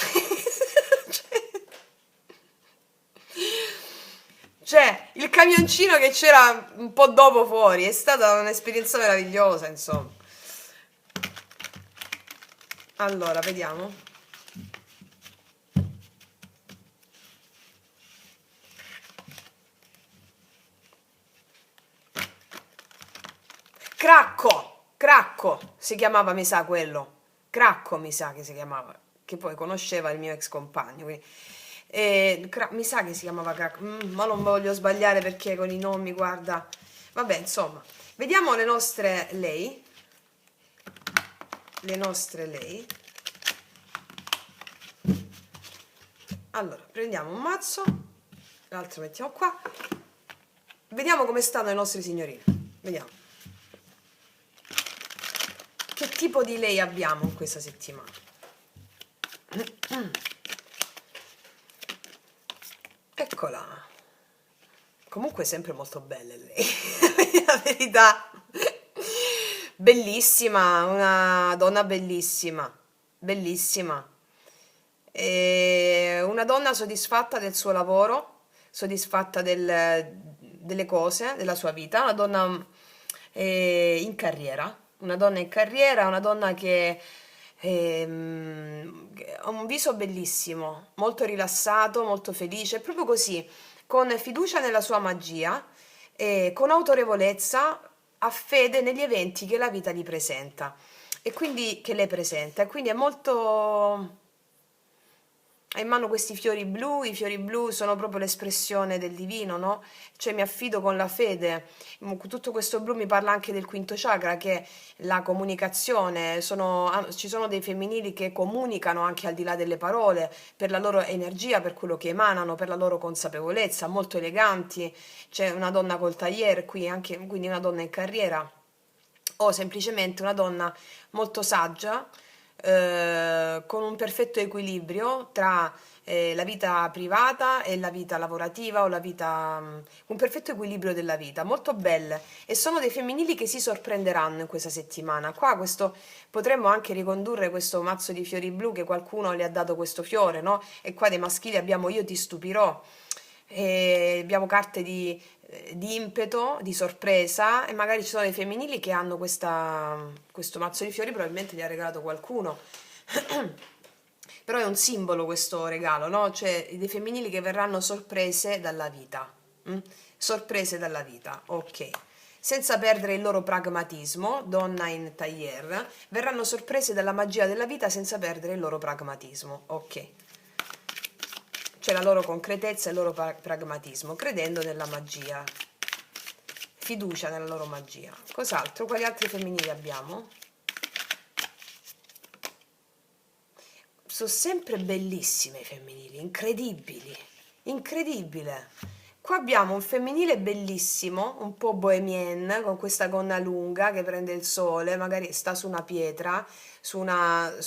Cioè, il camioncino che c'era un po' dopo fuori è stata un'esperienza meravigliosa, insomma. Allora, vediamo. Cracco, si chiamava, mi sa, quello. Cracco, mi sa che si chiamava, che poi conosceva il mio ex compagno. Mi sa che si chiamava Cracco, ma non voglio sbagliare perché con i nomi, guarda. Vabbè, insomma, vediamo le nostre lei. Allora, prendiamo un mazzo, l'altro mettiamo qua. Vediamo come stanno le nostre signorine. Vediamo. Che tipo di lei abbiamo in questa settimana? Eccola. Comunque è sempre molto bella lei, la verità. Bellissima, una donna bellissima, bellissima. Una donna soddisfatta del suo lavoro, soddisfatta delle cose, della sua vita, una donna in carriera, una donna che ha un viso bellissimo, molto rilassato, molto felice, proprio così, con fiducia nella sua magia e con autorevolezza ha fede negli eventi che la vita gli presenta e quindi che le presenta. E quindi è molto. Ha in mano questi fiori blu, i fiori blu sono proprio l'espressione del divino, no? Cioè mi affido con la fede. Tutto questo blu mi parla anche del quinto chakra, che è la comunicazione. Ci sono dei femminili che comunicano anche al di là delle parole, per la loro energia, per quello che emanano, per la loro consapevolezza, molto eleganti. C'è una donna col tailleur qui, anche, quindi una donna in carriera, o semplicemente una donna molto saggia, con un perfetto equilibrio tra la vita privata e la vita lavorativa o la vita, un perfetto equilibrio della vita, molto belle e sono dei femminili che si sorprenderanno in questa settimana. Qua potremmo anche ricondurre questo mazzo di fiori blu che qualcuno le ha dato questo fiore, no? E qua dei maschili abbiamo io ti stupirò. E abbiamo carte di impeto, di sorpresa e magari ci sono dei femminili che hanno questo mazzo di fiori, probabilmente gli ha regalato qualcuno. Però è un simbolo questo regalo, no? Cioè dei femminili che verranno sorprese dalla vita. Sorprese dalla vita, ok. Senza perdere il loro pragmatismo, donna in tailleur, verranno sorprese dalla magia della vita senza perdere il loro pragmatismo, ok. Cioè la loro concretezza e il loro pragmatismo, credendo nella magia, fiducia nella loro magia. Cos'altro? Quali altri femminili abbiamo? Sono sempre bellissime i femminili, incredibili, incredibile. Qua abbiamo un femminile bellissimo, un po' bohemienne, con questa gonna lunga che prende il sole, magari sta su una pietra, su una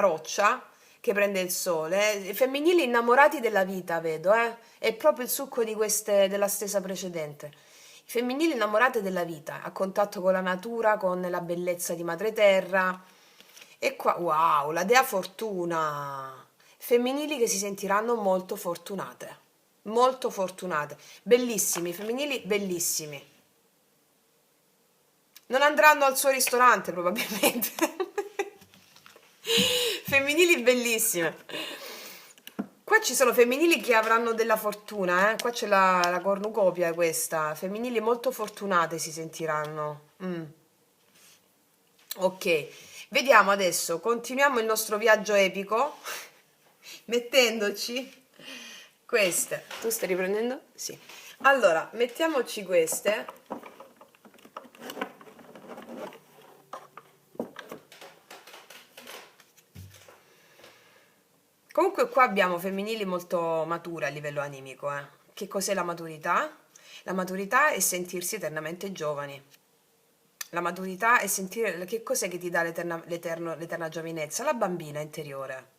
roccia che prende il sole. Femminili innamorati della vita, vedo, eh? È proprio il succo della stessa precedente. Femminili innamorate della vita, a contatto con la natura, con la bellezza di madre terra. E qua, wow, la dea fortuna. Femminili che si sentiranno molto fortunate. Molto fortunate. Bellissimi, femminili bellissimi. Non andranno al suo ristorante probabilmente. Femminili bellissime. Qua ci sono femminili che avranno della fortuna, eh? Qua c'è la cornucopia questa. Femminili molto fortunate si sentiranno. Ok, vediamo adesso, continuiamo il nostro viaggio epico mettendoci Queste, tu stai riprendendo? Sì. Allora, mettiamoci queste. Comunque qua abbiamo femminili molto mature a livello animico, eh. Che cos'è la maturità? La maturità è sentirsi eternamente giovani. La maturità è sentire che cos'è che ti dà l'eterna giovinezza? La bambina interiore,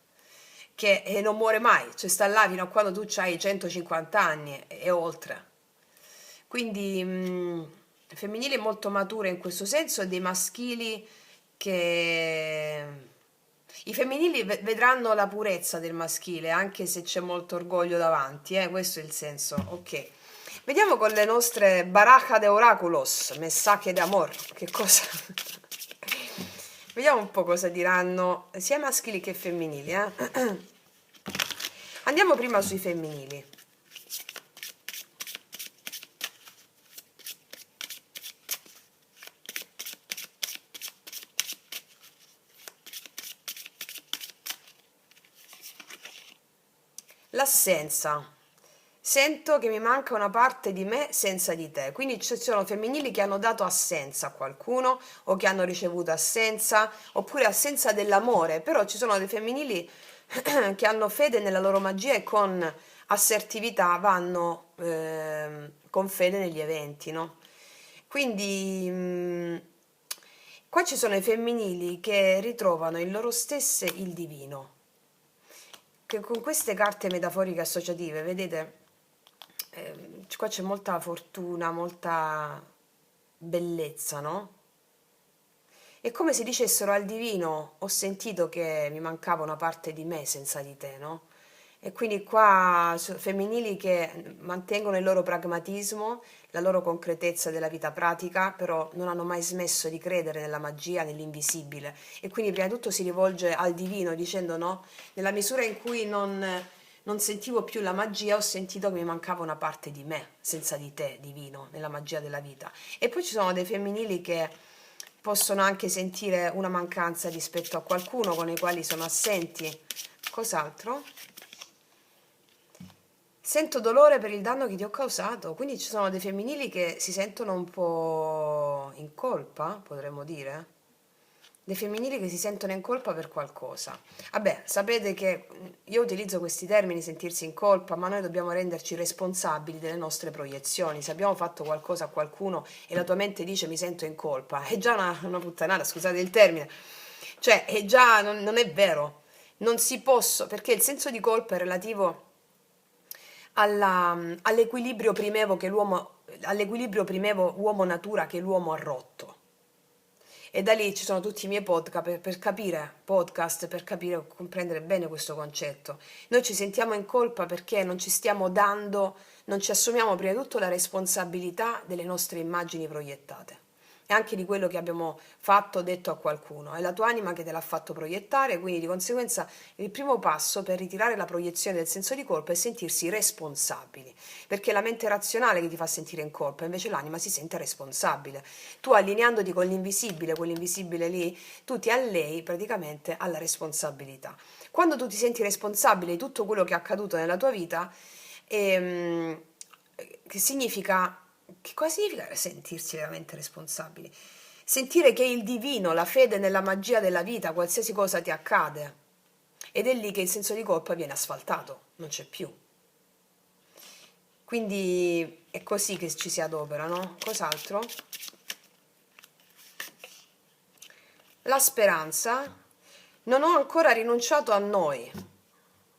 che non muore mai, cioè sta là fino a quando tu hai 150 anni e oltre. Quindi femminili molto mature in questo senso e dei maschili che... I femminili vedranno la purezza del maschile, anche se c'è molto orgoglio davanti, questo è il senso, ok. Vediamo con le nostre baraja de oráculos, messaje de amor, che cosa... Vediamo un po' cosa diranno sia maschili che femminili, Andiamo prima sui femminili. L'assenza. Sento che mi manca una parte di me senza di te. Quindi ci sono femminili che hanno dato assenza a qualcuno o che hanno ricevuto assenza oppure assenza dell'amore, però ci sono dei femminili che hanno fede nella loro magia e con assertività vanno con fede negli eventi, no? Quindi qua ci sono i femminili che ritrovano in loro stesse il divino, che con queste carte metaforiche associative, vedete, qua c'è molta fortuna, molta bellezza, no? È come se dicessero al divino: ho sentito che mi mancava una parte di me senza di te, no? E quindi qua femminili che mantengono il loro pragmatismo, la loro concretezza della vita pratica, però non hanno mai smesso di credere nella magia, nell'invisibile. E quindi prima di tutto si rivolge al divino dicendo: no, nella misura in cui non sentivo più la magia, ho sentito che mi mancava una parte di me, senza di te, divino, nella magia della vita. E poi ci sono dei femminili che possono anche sentire una mancanza rispetto a qualcuno con i quali sono assenti. Cos'altro? Sento dolore per il danno che ti ho causato, quindi ci sono dei femminili che si sentono un po' in colpa, potremmo dire. Dei femminili che si sentono in colpa per qualcosa. Vabbè, sapete che io utilizzo questi termini, sentirsi in colpa, ma noi dobbiamo renderci responsabili delle nostre proiezioni. Se abbiamo fatto qualcosa a qualcuno e la tua mente dice mi sento in colpa, è già una puttanata, scusate il termine. Cioè, è già, non è vero. Non si posso, perché il senso di colpa è relativo all'equilibrio primevo che all'equilibrio primevo uomo-natura che l'uomo ha rotto. E da lì ci sono tutti i miei podcast per capire e comprendere bene questo concetto. Noi ci sentiamo in colpa perché non ci stiamo dando, non ci assumiamo prima di tutto la responsabilità delle nostre immagini proiettate e anche di quello che abbiamo fatto o detto a qualcuno. È la tua anima che te l'ha fatto proiettare, quindi di conseguenza il primo passo per ritirare la proiezione del senso di colpa è sentirsi responsabili, perché è la mente razionale che ti fa sentire in colpa, invece l'anima si sente responsabile. Tu allineandoti con l'invisibile, quell'invisibile lì, tu ti allei praticamente alla responsabilità. Quando tu ti senti responsabile di tutto quello che è accaduto nella tua vita, che significa, che cosa significa sentirsi veramente responsabili? Sentire che il divino, la fede nella magia della vita, qualsiasi cosa ti accade, ed è lì che il senso di colpa viene asfaltato, non c'è più. Quindi è così che ci si adopera, no? Cos'altro? La speranza. Non ho ancora rinunciato a noi.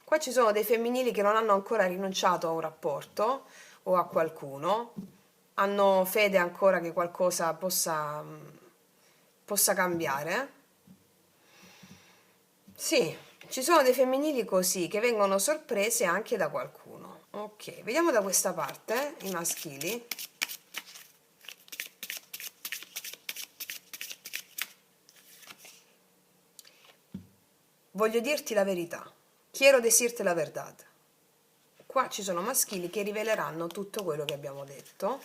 Qua ci sono dei femminili che non hanno ancora rinunciato a un rapporto o a qualcuno, hanno fede ancora che qualcosa possa cambiare. Sì, ci sono dei femminili così che vengono sorprese anche da qualcuno. Ok, vediamo da questa parte i maschili. Voglio dirti la verità. Quiero decirte la verdad. Qua ci sono maschili che riveleranno tutto quello che abbiamo detto.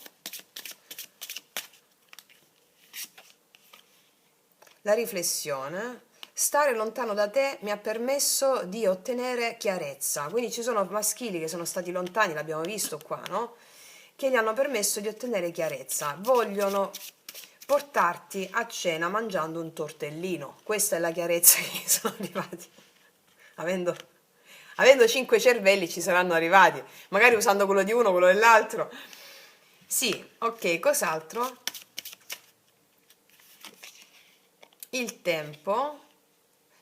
La riflessione. Stare lontano da te mi ha permesso di ottenere chiarezza. Quindi ci sono maschili che sono stati lontani, l'abbiamo visto qua, no? Che gli hanno permesso di ottenere chiarezza. Vogliono portarti a cena mangiando un tortellino. Questa è la chiarezza che gli sono arrivati. Avendo 5 cervelli ci saranno arrivati, magari usando quello di uno, quello dell'altro. Sì, ok, cos'altro? Il tempo.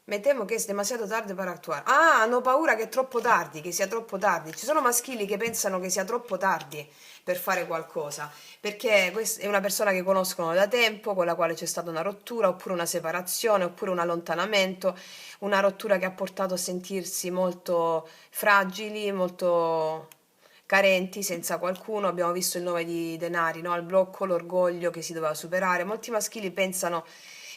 Me temo che è demasiado tardi per attuare. Ah, hanno paura che è troppo tardi, che sia troppo tardi. Ci sono maschili che pensano che sia troppo tardi per fare qualcosa, perché questa è una persona che conoscono da tempo, con la quale c'è stata una rottura, oppure una separazione, oppure un allontanamento, una rottura che ha portato a sentirsi molto fragili, molto carenti, senza qualcuno. Abbiamo visto il 9 di denari, no? Il blocco, l'orgoglio che si doveva superare. Molti maschili pensano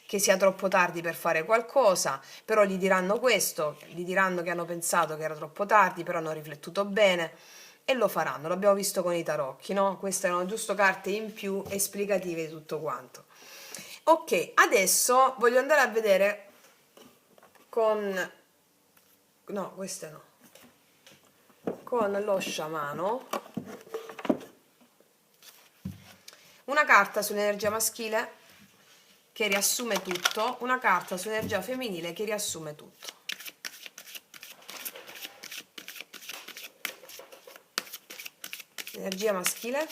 che sia troppo tardi per fare qualcosa, però gli diranno questo, gli diranno che hanno pensato che era troppo tardi, però hanno riflettuto bene e lo faranno. L'abbiamo visto con i tarocchi, no? Queste erano giusto carte in più esplicative di tutto quanto. Ok, adesso voglio andare a vedere con... no, queste no. Con lo sciamano. Una carta sull'energia maschile che riassume tutto, una carta sull'energia femminile che riassume tutto. L'energia maschile,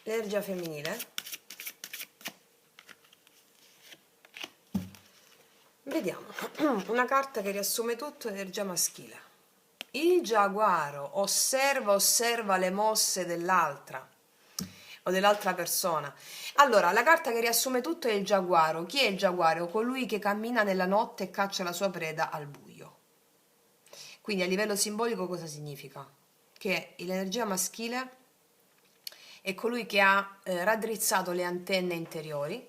l'energia femminile. Vediamo, una carta che riassume tutto, l'energia maschile. Il giaguaro osserva le mosse dell'altra o dell'altra persona. Allora, la carta che riassume tutto è il giaguaro. Chi è il giaguaro? Colui che cammina nella notte e caccia la sua preda al buio. Quindi a livello simbolico cosa significa? Che l'energia maschile è colui che ha raddrizzato le antenne interiori.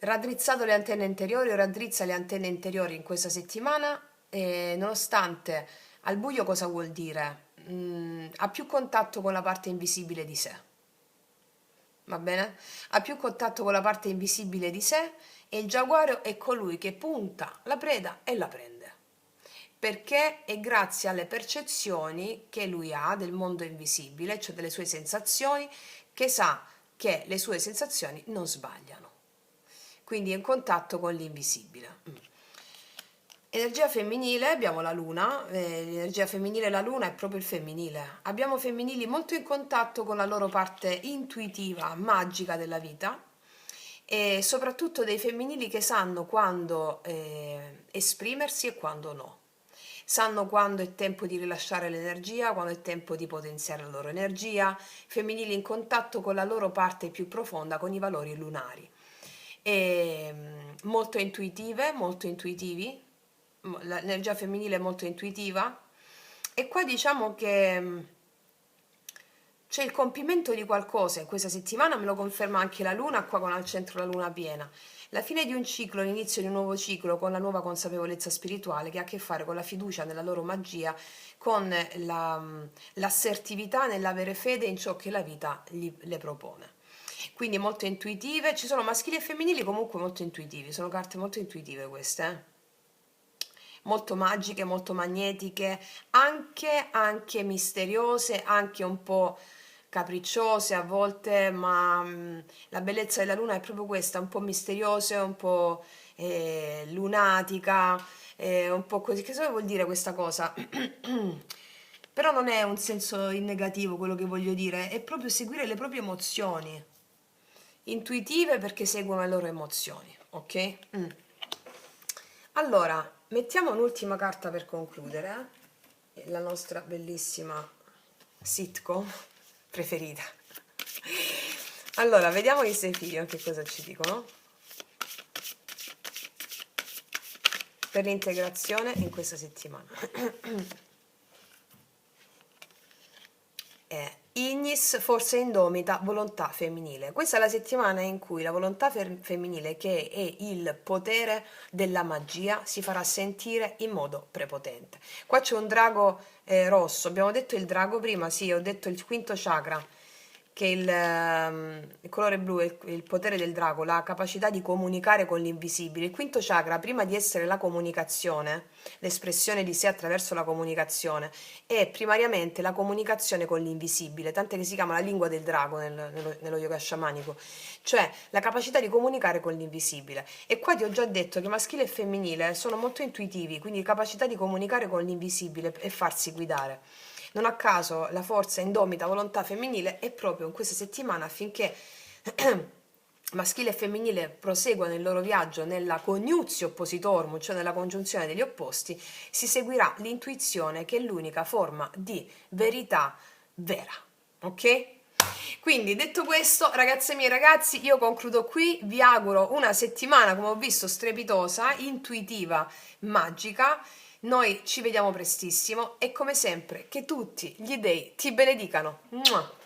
Raddrizzato le antenne interiori o raddrizza le antenne interiori in questa settimana, nonostante al buio cosa vuol dire? Ha più contatto con la parte invisibile di sé. Va bene? Ha più contatto con la parte invisibile di sé e il giaguaro è colui che punta la preda e la prende. Perché è grazie alle percezioni che lui ha del mondo invisibile, cioè delle sue sensazioni, che sa che le sue sensazioni non sbagliano. Quindi è in contatto con l'invisibile. Energia femminile, abbiamo la luna, l'energia femminile, la luna è proprio il femminile. Abbiamo femminili molto in contatto con la loro parte intuitiva, magica della vita, e soprattutto dei femminili che sanno quando esprimersi e quando no. Sanno quando è tempo di rilasciare l'energia, quando è tempo di potenziare la loro energia, femminili in contatto con la loro parte più profonda, con i valori lunari. E, molto intuitive, molto intuitivi, l'energia femminile è molto intuitiva e qua diciamo che c'è il compimento di qualcosa in questa settimana, me lo conferma anche la luna, qua con al centro la luna piena. La fine di un ciclo, l'inizio di un nuovo ciclo con la nuova consapevolezza spirituale che ha a che fare con la fiducia nella loro magia, con l'assertività nell'avere fede in ciò che la vita le propone. Quindi molto intuitive, ci sono maschili e femminili comunque molto intuitivi, sono carte molto intuitive queste, molto magiche, molto magnetiche, anche misteriose, anche un po' capricciose a volte, ma la bellezza della luna è proprio questa, un po' misteriosa, un po' lunatica, un po' così. Che cosa vuol dire questa cosa? Però non è un senso in negativo quello che voglio dire, è proprio seguire le proprie emozioni, intuitive perché seguono le loro emozioni, ok? Allora, mettiamo un'ultima carta per concludere, la nostra bellissima sitcom preferita. Allora, vediamo i sei figli che cosa ci dicono per l'integrazione in questa settimana. Ignis, forza indomita, volontà femminile. Questa è la settimana in cui la volontà femminile, che è il potere della magia, si farà sentire in modo prepotente. Qua c'è un drago rosso, abbiamo detto il drago prima, sì, ho detto il quinto chakra. che il colore blu è il potere del drago, la capacità di comunicare con l'invisibile. Il quinto chakra, prima di essere la comunicazione, l'espressione di sé attraverso la comunicazione, è primariamente la comunicazione con l'invisibile, tant'è che si chiama la lingua del drago nello yoga sciamanico, cioè la capacità di comunicare con l'invisibile. E qua ti ho già detto che maschile e femminile sono molto intuitivi, quindi capacità di comunicare con l'invisibile e farsi guidare. Non a caso la forza indomita volontà femminile è proprio in questa settimana affinché maschile e femminile proseguano il loro viaggio nella coniuzio oppositorum, cioè nella congiunzione degli opposti, si seguirà l'intuizione che è l'unica forma di verità vera. Ok? Quindi detto questo, ragazze mie e ragazzi, io concludo qui, vi auguro una settimana, come ho visto, strepitosa, intuitiva, magica. Noi ci vediamo prestissimo e come sempre che tutti gli dei ti benedicano. Mua!